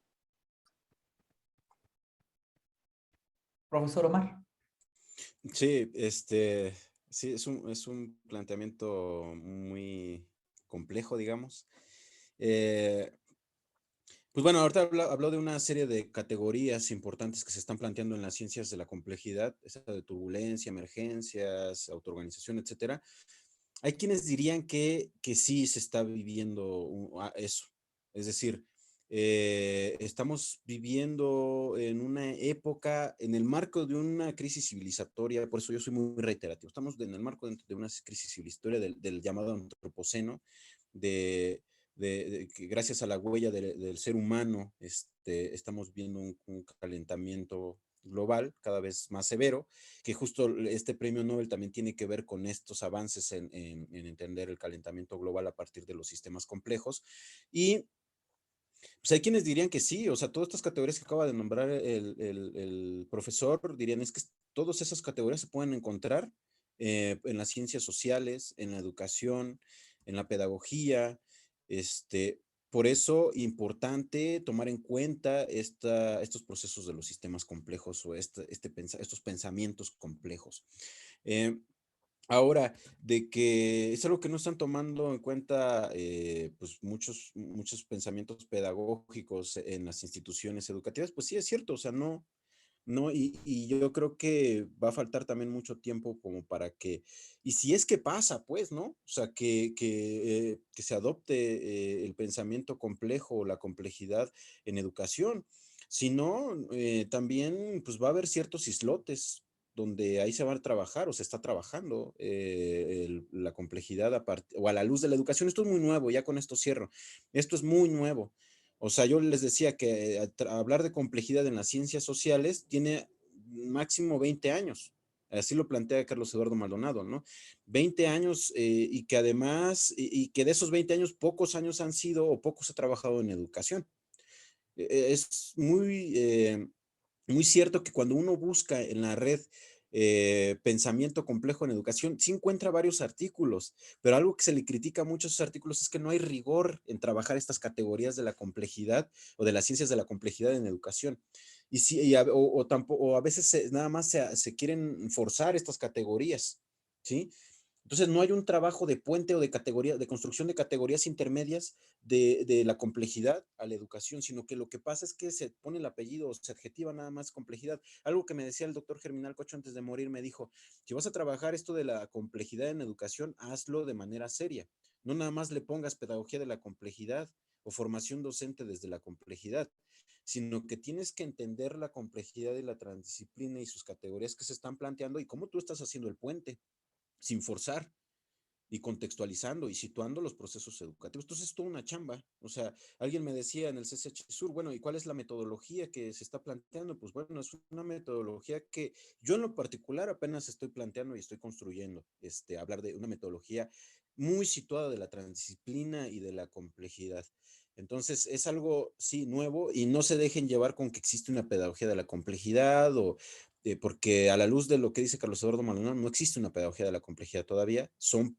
Profesor Omar.
Sí, sí, es un planteamiento muy complejo, digamos. Pues bueno, ahorita habló de una serie de categorías importantes que se están planteando en las ciencias de la complejidad, esa de turbulencia, emergencias, autoorganización, etcétera. Hay quienes dirían que sí se está viviendo eso. Es decir, estamos viviendo en una época, en el marco de una crisis civilizatoria, por eso yo soy muy reiterativo, estamos en el marco de una crisis civilizatoria del llamado antropoceno, que gracias a la huella del ser humano, estamos viendo un calentamiento global cada vez más severo, que justo este premio Nobel también tiene que ver con estos avances en entender el calentamiento global a partir de los sistemas complejos. Y pues hay quienes dirían que sí, o sea, todas estas categorías que acaba de nombrar el profesor, dirían es que todas esas categorías se pueden encontrar en las ciencias sociales, en la educación, en la pedagogía. Por eso, importante tomar en cuenta estos procesos de los sistemas complejos o estos pensamientos complejos. Ahora, de que es algo que no están tomando en cuenta pues muchos pensamientos pedagógicos en las instituciones educativas, pues sí es cierto, o sea, y yo creo que va a faltar también mucho tiempo como para que, y si es que pasa, pues, ¿no? O sea, que se adopte el pensamiento complejo o la complejidad en educación. Si no, también pues va a haber ciertos islotes donde ahí se va a trabajar o se está trabajando la complejidad o a la luz de la educación. Esto es muy nuevo, ya con esto cierro. Esto es muy nuevo. O sea, yo les decía que hablar de complejidad en las ciencias sociales tiene máximo 20 años. Así lo plantea Carlos Eduardo Maldonado, ¿no? 20 años y que además, y que de esos 20 años, pocos años han sido o poco se ha trabajado en educación. Es muy cierto que cuando uno busca en la red pensamiento complejo en educación, sí encuentra varios artículos, pero algo que se le critica mucho a esos artículos es que no hay rigor en trabajar estas categorías de la complejidad o de las ciencias de la complejidad en educación. Y sí, o a veces nada más se quieren forzar estas categorías, ¿sí? Entonces no hay un trabajo de puente o de categoría, de construcción de categorías intermedias de la complejidad a la educación, sino que lo que pasa es que se pone el apellido, se adjetiva nada más complejidad. Algo que me decía el doctor Germinal Cocho antes de morir, me dijo, si vas a trabajar esto de la complejidad en educación, hazlo de manera seria. No nada más le pongas pedagogía de la complejidad o formación docente desde la complejidad, sino que tienes que entender la complejidad y la transdisciplina y sus categorías que se están planteando y cómo tú estás haciendo el puente, sin forzar y contextualizando y situando los procesos educativos. Entonces es toda una chamba. O sea, alguien me decía en el CCH Sur, bueno, ¿y cuál es la metodología que se está planteando? Pues bueno, es una metodología que yo en lo particular apenas estoy planteando y estoy construyendo, hablar de una metodología muy situada de la transdisciplina y de la complejidad. Entonces es algo, sí, nuevo, y no se dejen llevar con que existe una pedagogía de la complejidad porque a la luz de lo que dice Carlos Eduardo Maldonado, no existe una pedagogía de la complejidad todavía. Son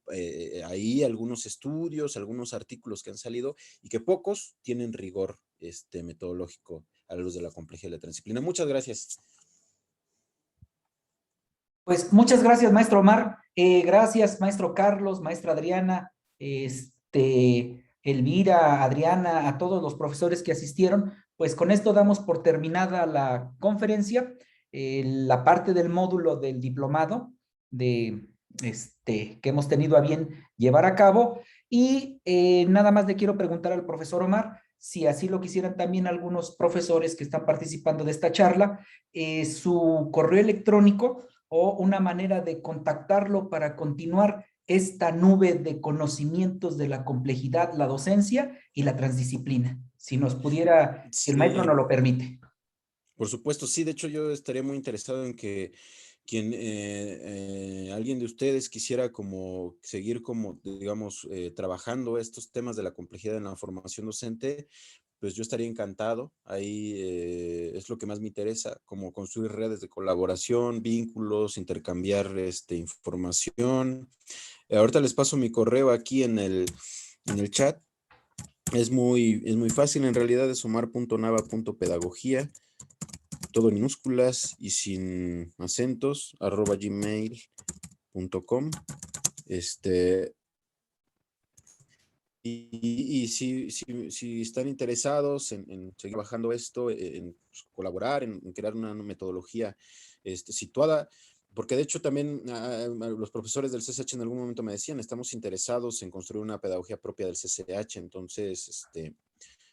ahí algunos estudios, algunos artículos que han salido y que pocos tienen rigor metodológico a la luz de la complejidad de la transdisciplina. Muchas gracias.
Pues muchas gracias, maestro Omar. Gracias, maestro Carlos, maestra Adriana, Elvira, Adriana, a todos los profesores que asistieron. Pues con esto damos por terminada la conferencia, la parte del módulo del diplomado que hemos tenido a bien llevar a cabo. Y nada más le quiero preguntar al profesor Omar, si así lo quisieran también algunos profesores que están participando de esta charla, su correo electrónico o una manera de contactarlo para continuar esta nube de conocimientos de la complejidad, la docencia y la transdisciplina. Si nos pudiera, si el maestro nos lo permite.
Por supuesto, sí. De hecho, yo estaría muy interesado en que alguien de ustedes quisiera como seguir como, digamos, trabajando estos temas de la complejidad en la formación docente, pues yo estaría encantado. Ahí es lo que más me interesa, como construir redes de colaboración, vínculos, intercambiar información. Ahorita les paso mi correo aquí en el chat. Es muy fácil, en realidad es omar.nava.pedagogía, todo en minúsculas y sin acentos, @gmail.com. Y si están interesados en seguir trabajando esto, en colaborar, en crear una metodología situada, porque de hecho también los profesores del CCH en algún momento me decían, estamos interesados en construir una pedagogía propia del CCH, entonces,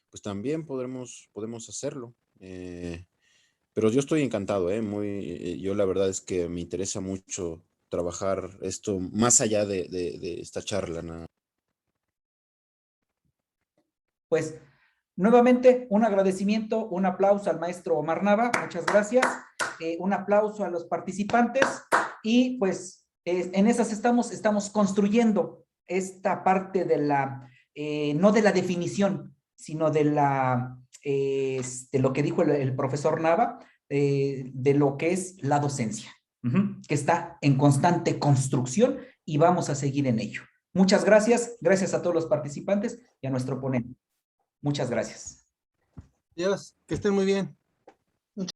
pues también podemos hacerlo. Pero yo estoy encantado, yo la verdad es que me interesa mucho trabajar esto más allá de esta charla, ¿no?
Pues nuevamente un agradecimiento, un aplauso al maestro Omar Nava, muchas gracias, un aplauso a los participantes y pues en esas estamos construyendo esta parte de no de la definición, sino de lo que dijo el profesor Nava, de lo que es la docencia, que está en constante construcción y vamos a seguir en ello. Muchas gracias, gracias a todos los participantes y a nuestro ponente. Muchas gracias.
Dios, que estén muy bien.